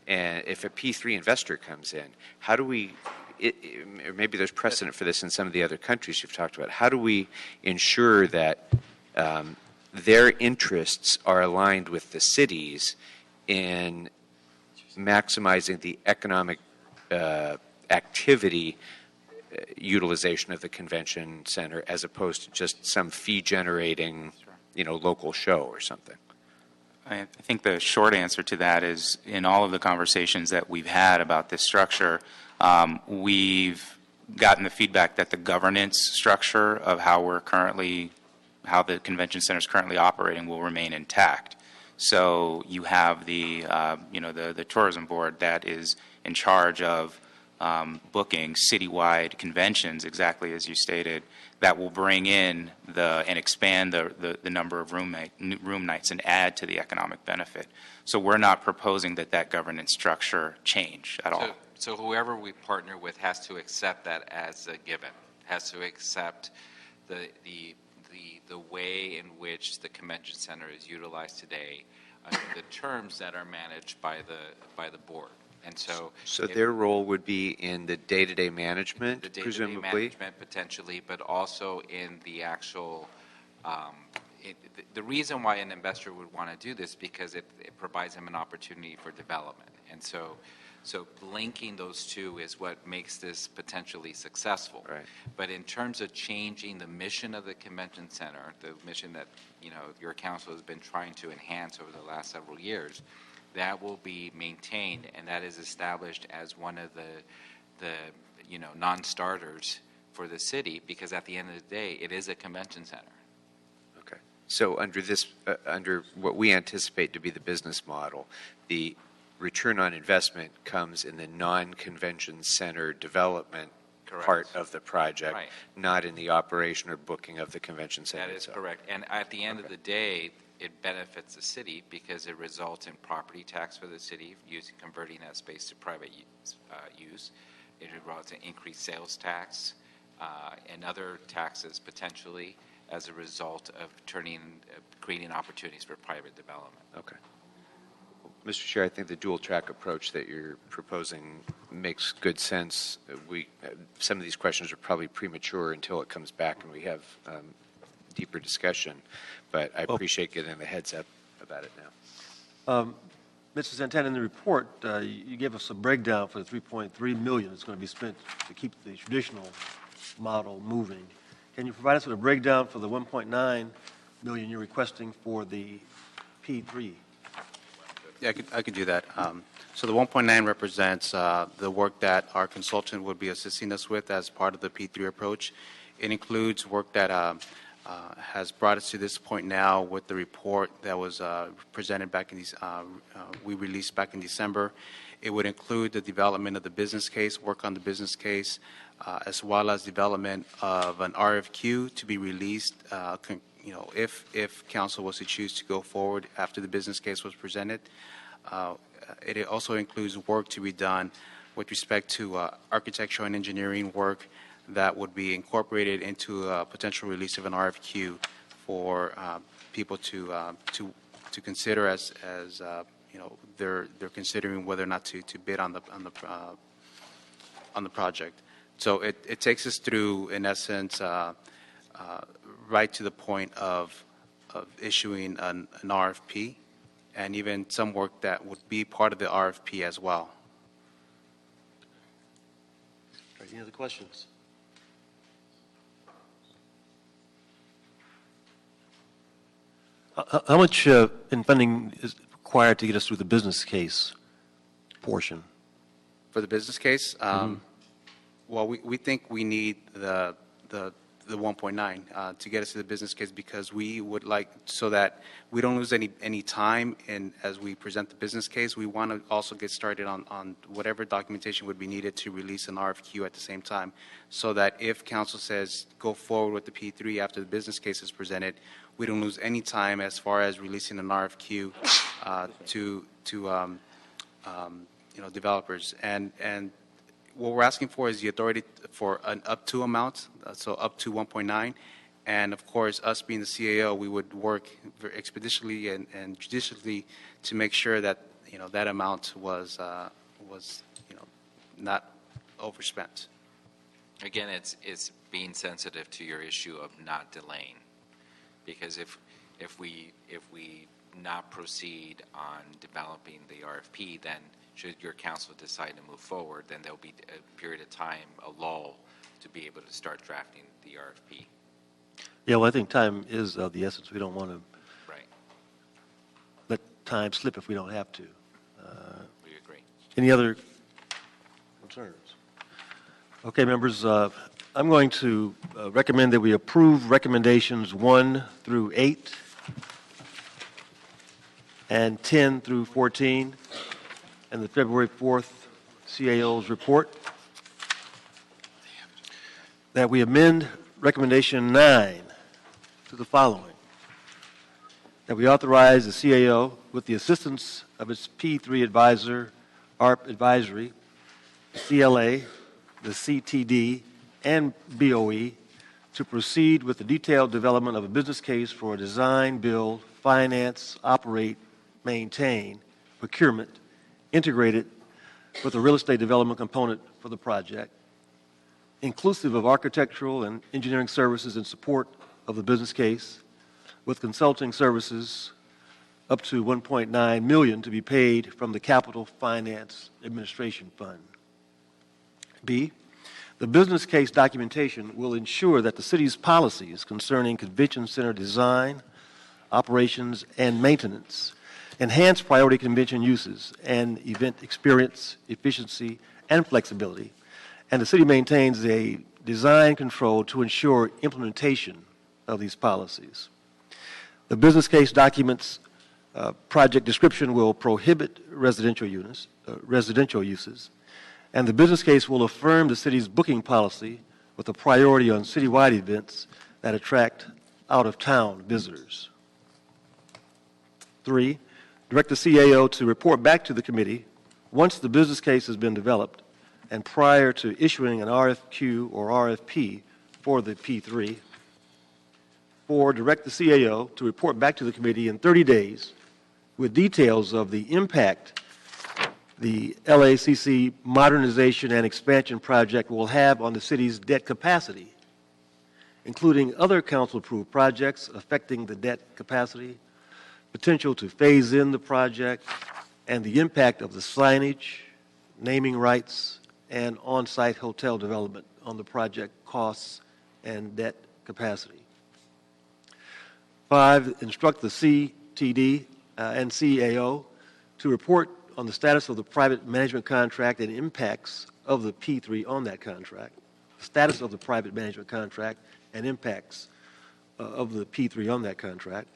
and if a P3 investor comes in, how do we, or maybe there's precedent for this in some of the other countries you've talked about, how do we ensure that their interests are aligned with the cities in maximizing the economic activity utilization of the convention center as opposed to just some fee-generating, local show or something? I think the short answer to that is in all of the conversations that we've had about this structure, we've gotten the feedback that the governance structure of how the convention center is currently operating will remain intact. So you have the tourism board that is in charge of booking citywide conventions, exactly as you stated, that will bring in and expand the number of room nights and add to the economic benefit. So we're not proposing that governance structure change at all. So whoever we partner with has to accept that as a given, has to accept the way in which the convention center is utilized today under the terms that are managed by the board. And so their role would be in the day-to-day management, the day-to-day presumably? management potentially, but also in the actual, the reason why an investor would want to do this because it provides them an opportunity for development. And so linking those two is what makes this potentially successful. Right. But in terms of changing the mission of the convention center, the mission that your council has been trying to enhance over the last several years, that will be maintained, and that is established as one of the non-starters for the city, because at the end of the day, it is a convention center. Okay. So under what we anticipate to be the business model, the return on investment comes in the non-convention center development Correct. part of the project, Right. not in the operation or booking of the convention center That is itself. correct. And at the end of the day, it benefits the city because it results in property tax for the city, converting that space to private use. It results in increased sales tax and other taxes potentially as a result of creating opportunities for private development. Okay. Mr. Chair, I think the dual track approach that you're proposing makes good sense. Some of these questions are probably premature until it comes back and we have deeper discussion, but I appreciate getting the heads up about it now. Mr. Santana, in the report, you gave us a breakdown for the $3.3 million that's going to be spent to keep the traditional model moving. Can you provide us with a breakdown for the $1.9 million you're requesting for the P3? Yeah, I could do that. So the 1.9 represents the work that our consultant would be assisting us with as part of the P3 approach. It includes work that has brought us to this point now with the report that was presented back in we released back in December. It would include the development of the business case, work on the business case, as well as development of an RFQ to be released if council was to choose to go forward after the business case was presented. It also includes work to be done with respect to architectural and engineering work that would be incorporated into a potential release of an RFQ for people to consider as they're considering whether or not to bid on the project. So it takes us through, in essence, right to the point of issuing an RFP and even some work that would be part of the RFP as well. Any other questions? How much in funding is required to get us through the business case portion? For the business case, well, we think we need the 1.9 to get us to the business case, because we would like, so that we don't lose any time in as we present the business case. We want to also get started on whatever documentation would be needed to release an RFQ at the same time, so that if council says go forward with the P3 after the business case is presented, we don't lose any time as far as releasing an RFQ to developers. And what we're asking for is the authority for an up to amount, so up to 1.9. And of course, us being the CAO, we would work very expeditiously and judiciously to make sure that that amount was not overspent. Again, it's being sensitive to your issue of not delaying, because if we not proceed on developing the RFP, then should your council decide to move forward, then there'll be a period of time, a lull, to be able to start drafting the RFP. Yeah, well, I think time is of the essence. We don't want to let time slip if we don't have to. We agree. Any other concerns? Okay, members, I'm going to recommend that we approve recommendations 1 through 8 and 10 through 14 and the February 4th CAO's report. That we amend recommendation 9 to the following. That we authorize the CAO, with the assistance of its P3 advisor, ARP Advisory, CLA, the CTD, and BOE, to proceed with the detailed development of a business case for a design, build, finance, operate, maintain, procurement, integrated with a real estate development component for the project, inclusive of architectural and engineering services in support of the business case, with consulting services up to $1.9 million to be paid from the Capital Finance Administration Fund. B, the business case documentation will ensure that the city's policies concerning convention center design, operations, and maintenance enhance priority convention uses and event experience, efficiency, and flexibility, and the city maintains a design control to ensure implementation of these policies. The business case documents project description will prohibit residential uses, and the business case will affirm the city's booking policy with a priority on citywide events that attract out-of-town visitors. 3, direct the CAO to report back to the committee once the business case has been developed and prior to issuing an RFQ or RFP for the P3. 4, direct the CAO to report back to the committee in 30 days with details of the impact the LACC modernization and expansion project will have on the city's debt capacity, including other council-approved projects affecting the debt capacity, potential to phase in the project, and the impact of the signage, naming rights, and on-site hotel development on the project costs and debt capacity. 5, instruct the CTD and CAO to report on the status of the private management contract and impacts of the P3 on that contract, the status of the private management contract and impacts of the P3 on that contract.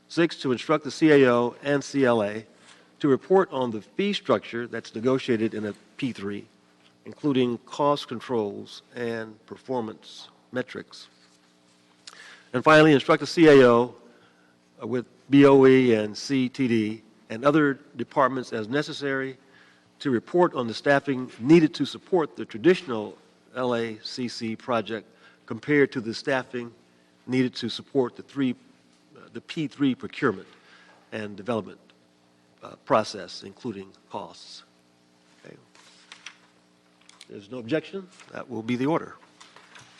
6, to instruct the CAO and CLA to report on the fee structure that's negotiated in a P3, including cost controls and performance metrics. And finally, instruct the CAO with BOE and CTD and other departments as necessary to report on the staffing needed to support the traditional LACC project compared to the staffing needed to support the P3 procurement and development process, including costs. Okay. There's no objection. That will be the order.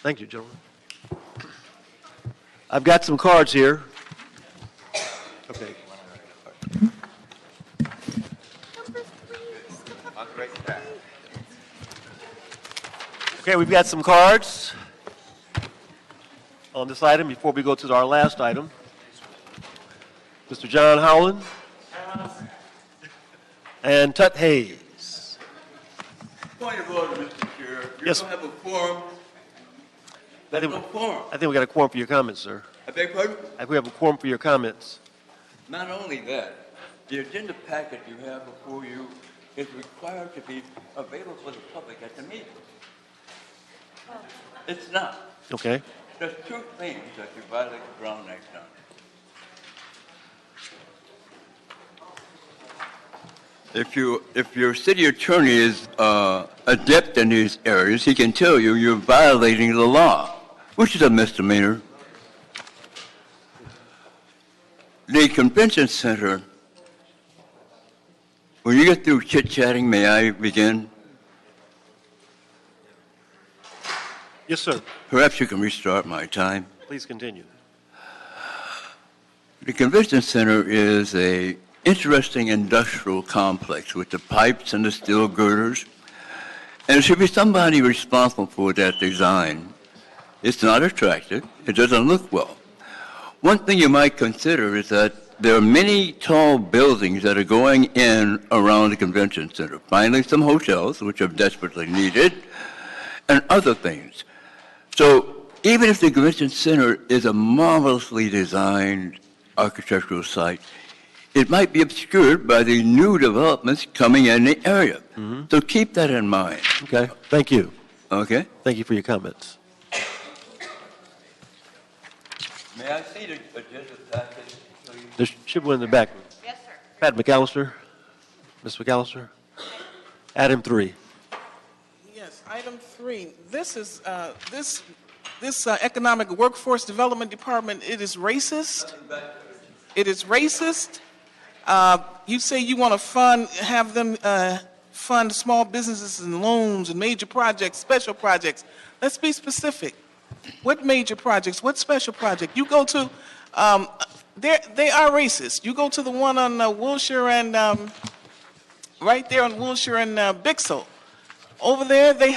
Thank you, gentlemen. I've got some cards here. Okay. Okay, we've got some cards on this item before we go to our last item. Mr. John Howland and Tut Hayes. Point of order, Mr. Chair. You Yes. don't have a quorum. I think, No quorum. I think we got a quorum for your comments, sir. I beg your pardon? I think we have a quorum for your comments. Not only that, the agenda packet you have before you is required to be available for the public at the meeting. It's not. Okay. There's two things that you violate the Brown Act on. If your city attorney is adept in these areas, he can tell you you're violating the law, which is a misdemeanor. The convention center, when you get through chit-chatting, may I begin? Yes, sir. Perhaps you can restart my time. Please continue. The convention center is a interesting industrial complex with the pipes and the steel girders, and there should be somebody responsible for that design. It's not attractive. It doesn't look well. One thing you might consider is that there are many tall buildings that are going in around the convention center. Finally, some hotels, which are desperately needed, and other things. So even if the convention center is a marvelously designed architectural site, it might be obscured by the new developments coming in the area. Mm-hmm. So keep that in mind. Okay. Thank you. Okay? Thank you for your comments. May I see the agenda packet, please? There should be one in the back. Yes, sir. Pat McAllister. Ms. McAllister. Item 3. Yes, item 3. This is, this Economic Workforce Development Department, it is racist. It is racist. You say you want to have them fund small businesses and loans and major projects, special projects. Let's be specific. What major projects? What special project? You go to, they are racist. You go to the one on Wilshire and, right there on Wilshire and Bixel. Over there, they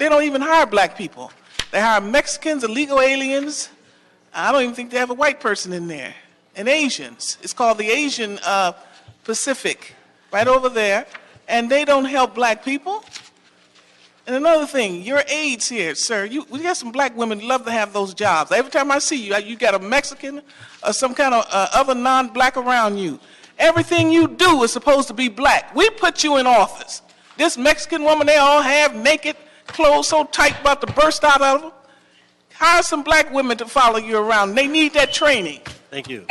don't even hire black people. They hire Mexicans, illegal aliens. I don't even think they have a white person in there. And Asians. It's called the Asian Pacific, right over there. And they don't help black people. And another thing, your aides here, sir, we got some black women love to have those jobs. Every time I see you, you got a Mexican or some kind of other non-black around you. Everything you do is supposed to be black. We put you in office. This Mexican woman they all have naked, clothes so tight about to burst out of them. Hire some black women to follow you around. They need that training. Thank you.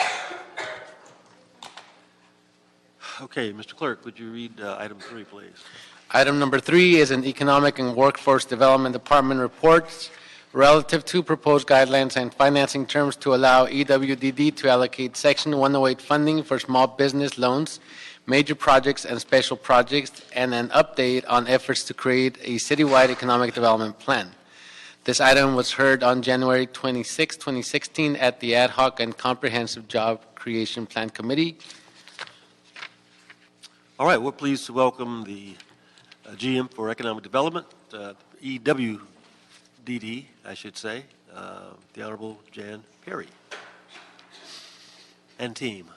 Okay, Mr. Clerk, would you read item 3, please? Item number 3 is an Economic and Workforce Development Department report relative to proposed guidelines and financing terms to allow EWDD to allocate Section 108 funding for small business loans, major projects, and special projects, and an update on efforts to create a citywide economic development plan. This item was heard on January 26, 2016 at the Ad Hoc and Comprehensive Job Creation Plan Committee. All right, we're pleased to welcome the GM for Economic Development, EWDD, I should say, the Honorable Jan Perry and team.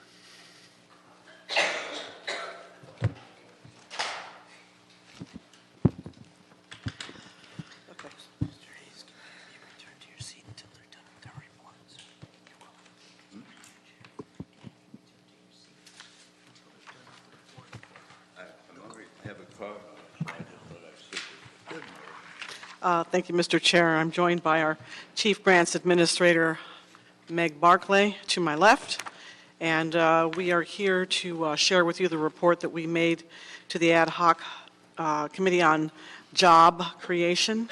Thank you, Mr. Chair. I'm joined by our Chief Grants Administrator, Meg Barclay, to my left, and we are here to share with you the report that we made to the Ad Hoc Committee on Job Creation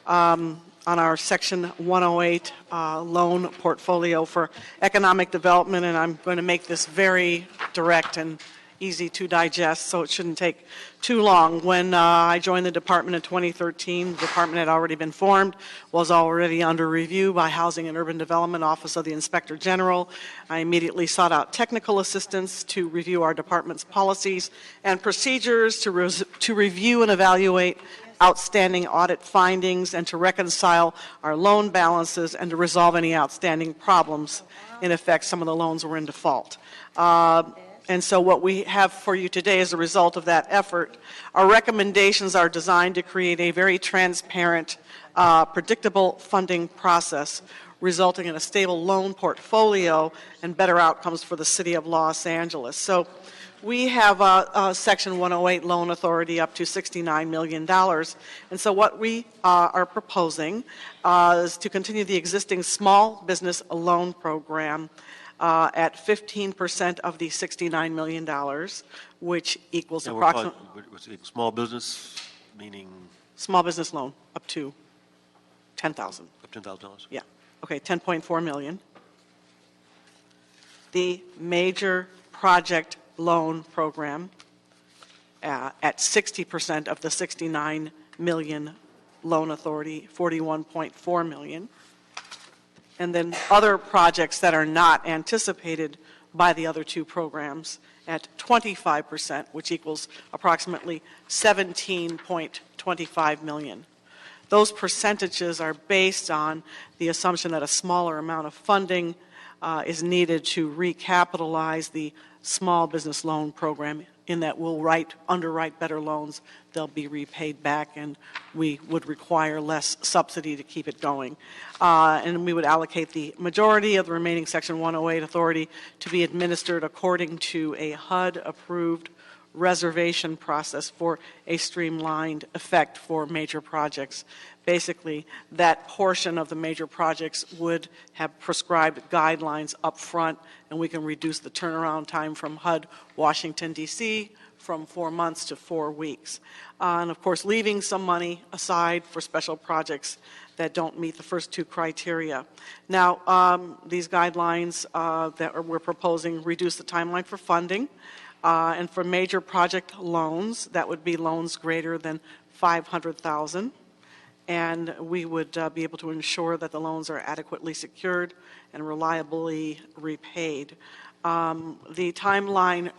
on our Section 108 loan portfolio for economic development, and I'm going to make this very direct and easy to digest, so it shouldn't take too long. When I joined the department in 2013, the department had already been formed, was already under review by Housing and Urban Development Office of the Inspector General. I immediately sought out technical assistance to review our department's policies and procedures, to review and evaluate outstanding audit findings and to reconcile our loan balances and to resolve any outstanding problems. In effect, some of the loans were in default. And so what we have for you today as a result of that effort, our recommendations are designed to create a very transparent, predictable funding process, resulting in a stable loan portfolio and better outcomes for the City of Los Angeles. So we have a Section 108 loan authority up to $69 million. And so what we are proposing is to continue the existing small business loan program at 15% of the $69 million, which equals approximately... Small business, meaning? Small business loan, up to $10,000. Up to $10,000? Yeah. Okay, 10.4 million. The major project loan program at 60% of the 69 million loan authority, 41.4 million. And then other projects that are not anticipated by the other two programs at 25%, which equals approximately 17.25 million. Those percentages are based on the assumption that a smaller amount of funding is needed to recapitalize the small business loan program, in that we'll underwrite better loans, they'll be repaid back, and we would require less subsidy to keep it going. And we would allocate the majority of the remaining Section 108 authority to be administered according to a HUD-approved reservation process for a streamlined effect for major projects. Basically, that portion of the major projects would have prescribed guidelines up front, and we can reduce the turnaround time from HUD Washington, D.C. from 4 months to 4 weeks. And of course, leaving some money aside for special projects that don't meet the first two criteria. Now, these guidelines that we're proposing reduce the timeline for funding. And for major project loans, that would be loans greater than $500,000. And we would be able to ensure that the loans are adequately secured and reliably repaid. The timeline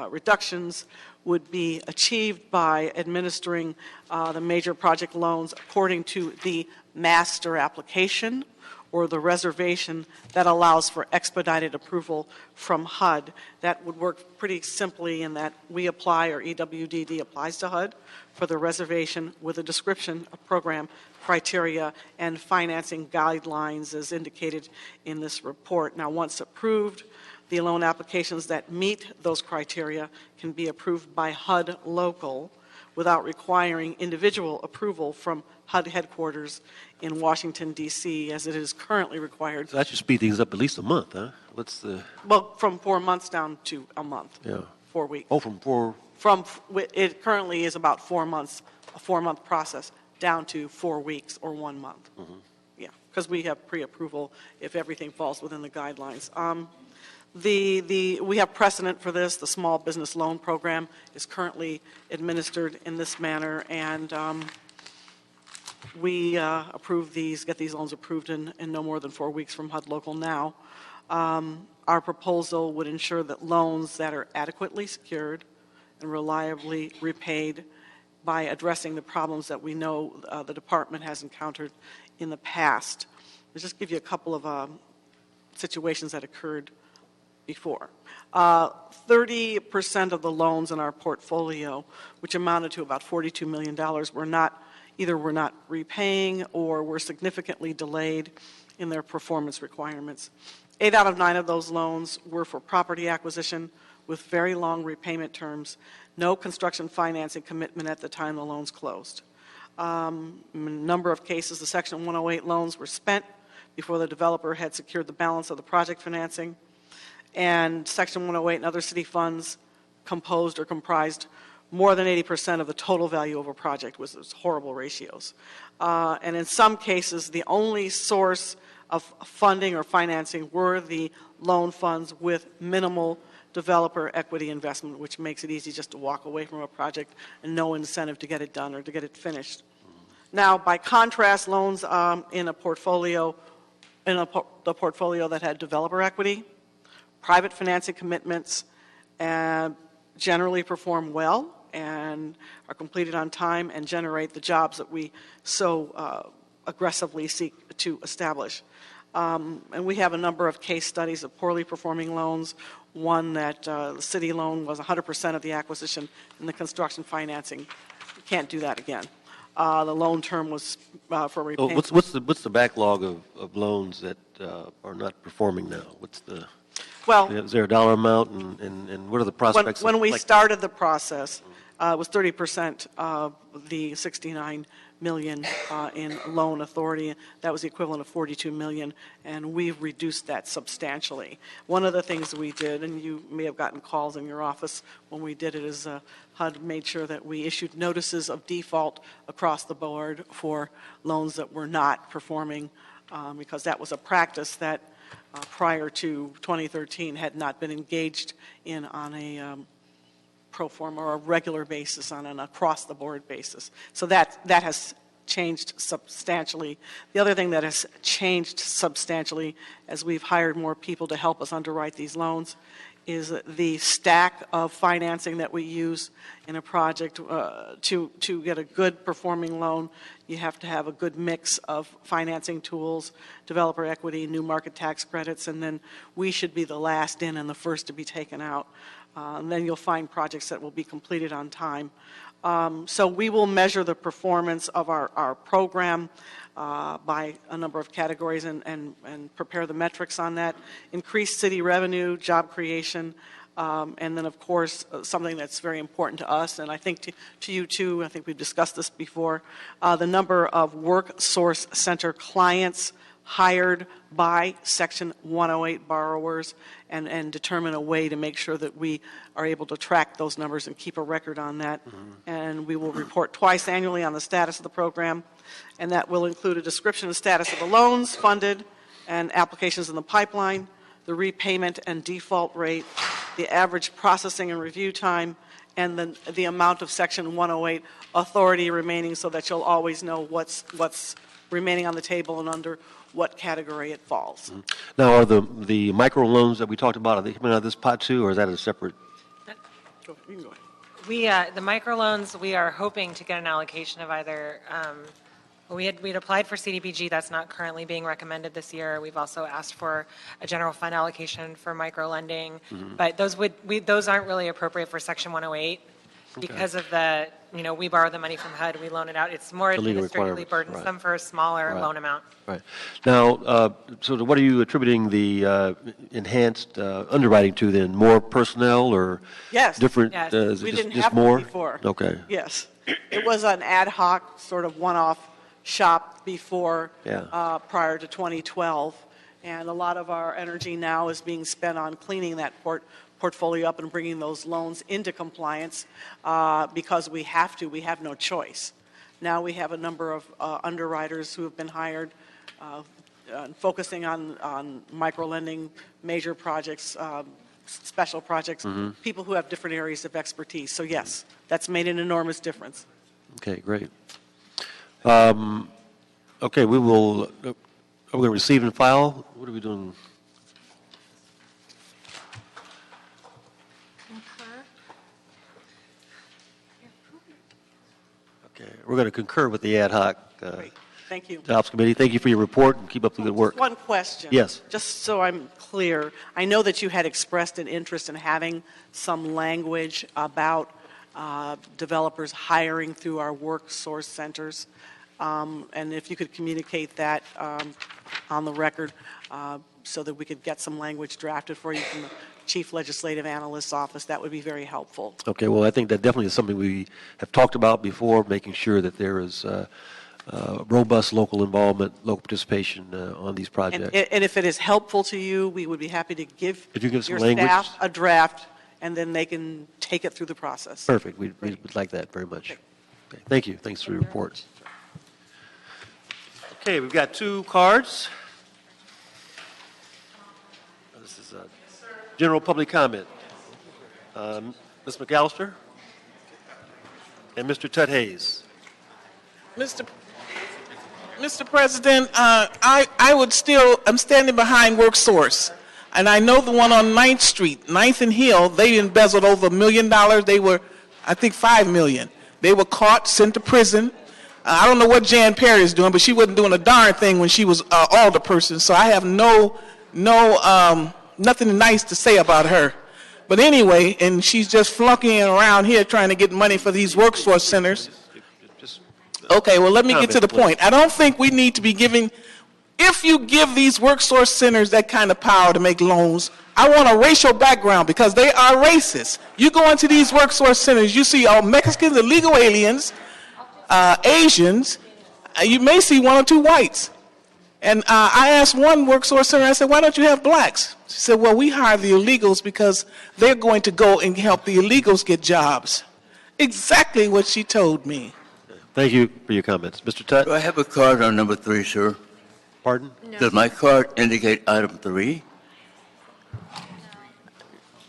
reductions would be achieved by administering the major project loans according to the master application or the reservation that allows for expedited approval from HUD. That would work pretty simply in that we apply, or EWDD applies to HUD for the reservation with a description of program criteria and financing guidelines as indicated in this report. Now, once approved, the loan applications that meet those criteria can be approved by HUD local without requiring individual approval from HUD headquarters in Washington, D.C., as it is currently required. So that should speed things up at least a month, huh? What's the... Well, from 4 months down to a month. Yeah. 4 weeks. Oh, from 4... It currently is about 4 months, a 4-month process, down to 4 weeks or 1 month. Mm-hmm. Yeah, because we have pre-approval if everything falls within the guidelines. We have precedent for this. The small business loan program is currently administered in this manner, and we approve these, get these loans approved in no more than 4 weeks from HUD local now. Our proposal would ensure that loans that are adequately secured and reliably repaid by addressing the problems that we know the department has encountered in the past. I'll just give you a couple of situations that occurred before. 30% of the loans in our portfolio, which amounted to about $42 million, were not repaying or were significantly delayed in their performance requirements. 8 out of 9 of those loans were for property acquisition with very long repayment terms, no construction financing commitment at the time the loans closed. In a number of cases, the Section 108 loans were spent before the developer had secured the balance of the project financing, and Section 108 and other city funds composed or comprised more than 80% of the total value of a project, was horrible ratios. And in some cases, the only source of funding or financing were the loan funds with minimal developer equity investment, which makes it easy just to walk away from a project and no incentive to get it done or to get it finished. Now, by contrast, loans in a portfolio, the portfolio that had developer equity, private financing commitments, generally perform well and are completed on time and generate the jobs that we so aggressively seek to establish. And we have a number of case studies of poorly performing loans. One that the city loan was 100% of the acquisition and the construction financing. We can't do that again. The loan term was for repayment. What's the backlog of loans that are not performing now? Is there a dollar amount, and what are the prospects? When we started the process, it was 30% of the 69 million in loan authority. That was the equivalent of 42 million, and we've reduced that substantially. One of the things we did, and you may have gotten calls in your office when we did it, is HUD made sure that we issued notices of default across the board for loans that were not performing, because that was a practice that prior to 2013 had not been engaged in on a pro forma or a regular basis, on an across-the-board basis. So that has changed substantially. The other thing that has changed substantially, as we've hired more people to help us underwrite these loans, is the stack of financing that we use in a project. To get a good performing loan, you have to have a good mix of financing tools, developer equity, new market tax credits, and then we should be the last in and the first to be taken out. And then you'll find projects that will be completed on time. So we will measure the performance of our program by a number of categories and prepare the metrics on that. Increased city revenue, job creation, and then, of course, something that's very important to us, and I think to you too, I think we've discussed this before, the number of work source center clients hired by Section 108 borrowers, and determine a way to make sure that we are able to track those numbers and keep a record on that. And we will report twice annually on the status of the program, and that will include a description of the status of the loans funded and applications in the pipeline, the repayment and default rate, the average processing and review time, and the amount of Section 108 authority remaining, so that you'll always know what's remaining on the table and under what category it falls. Now, are the micro loans that we talked about, are they coming out of this pot too, or is that a separate? You can go ahead. The microloans, we are hoping to get an allocation of either, we'd applied for CDBG, that's not currently being recommended this year. We've also asked for a general fund allocation for micro lending, but those aren't really appropriate for Section 108 because of the, we borrow the money from HUD, we loan it out. It's more administratively burdensome for a smaller loan amount. Right. Now, so what are you attributing the enhanced underwriting to then? More personnel or different? Yes, we didn't have more? it before. Okay. Yes. It was an ad hoc sort of one-off shop before, prior to 2012. And a lot of our energy now is being spent on cleaning that portfolio up and bringing those loans into compliance because we have to. We have no choice. Now we have a number of underwriters who have been hired focusing on micro-lending, major projects, special projects, people who have different areas of expertise. So yes, that's made an enormous difference. Okay, great. Okay, we will, are we going to receive and file? What are we doing? Okay, we're going to concur with the ad hoc Thank you. Jobs Committee. Thank you for your report and keep up the good work. Just one question. Yes. Just so I'm clear, I know that you had expressed an interest in having some language about developers hiring through our work source centers. And if you could communicate that on the record so that we could get some language drafted for you from the Chief Legislative Analyst's office, that would be very helpful. Okay, well, I think that definitely is something we have talked about before, making sure that there is robust local involvement, local participation on these projects. And if it is helpful to you, we would be happy to give your staff a draft, and then they can take it through the process. Perfect. We would like that very much. Okay. Thank you. Thanks for your reports. Okay, we've got two cards. This is a general public comment. Ms. McAllister and Mr. Tut Hayes. Mr. President, I'm standing behind WorkSource, and I know the one on 9th Street, 9th and Hill, they embezzled over $1 million. They were I think $5 million. They were caught, sent to prison. I don't know what Jan Perry is doing, but she wasn't doing a darn thing when she was alderperson. So I have nothing nice to say about her. But anyway, and she's just flunking around here trying to get money for these workforce centers. Okay, well, let me get to the point. I don't think we need to be giving, if you give these workforce centers that kind of power to make loans, I want a racial background because they are racist. You go into these workforce centers, you see all Mexicans, illegal aliens, Asians, you may see one or two whites. And I asked one workforce center, I said, why don't you have blacks? She said, well, we hire the illegals because they're going to go and help the illegals get jobs. Exactly what she told me. Thank you for your comments. Mr. Tutt? Do I have a card on number 3, sir? Pardon? No. Does my card indicate item 3?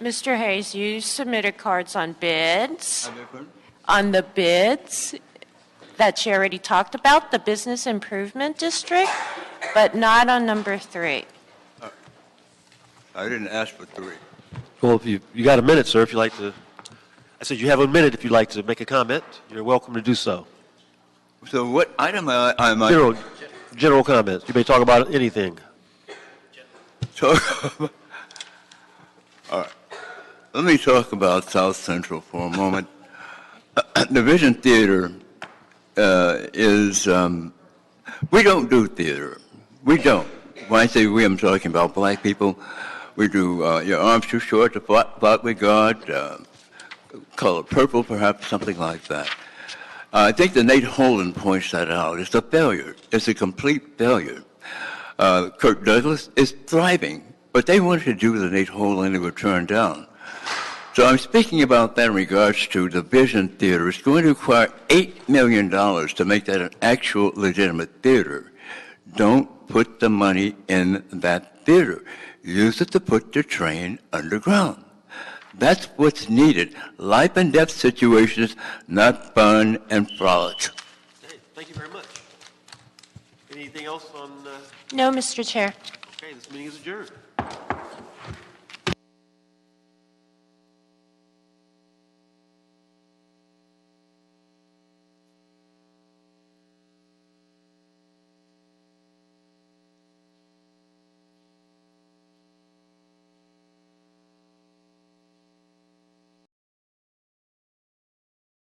Mr. Hayes, you submitted cards on bids. On the bids that you already talked about, the Business Improvement District, but not on number 3. I didn't ask for 3. Well, if you got a minute, sir, if you'd like to. I said you have a minute if you'd like to make a comment. You're welcome to do so. So what item am I? General comments. You may talk about anything. All right. Let me talk about South Central for a moment. The Vision Theater we don't do theater. We don't. When I say we, I'm talking about black people. We do Your Arms Too Short to Flock with God, Color Purple, perhaps, something like that. I think that Nate Holden points that out. It's a failure. It's a complete failure. Kirk Douglas is thriving, but they wanted to do the Nate Holden and they were turned down. So I'm speaking about that in regards to the Vision Theater. It's going to require $8 million to make that an actual legitimate theater. Don't put the money in that theater. Use it to put the train underground. That's what's needed. Life and death situations, not fun and frolic. Okay, thank you very much. Anything else on? No, Mr. Chair. Okay, this meeting is adjourned.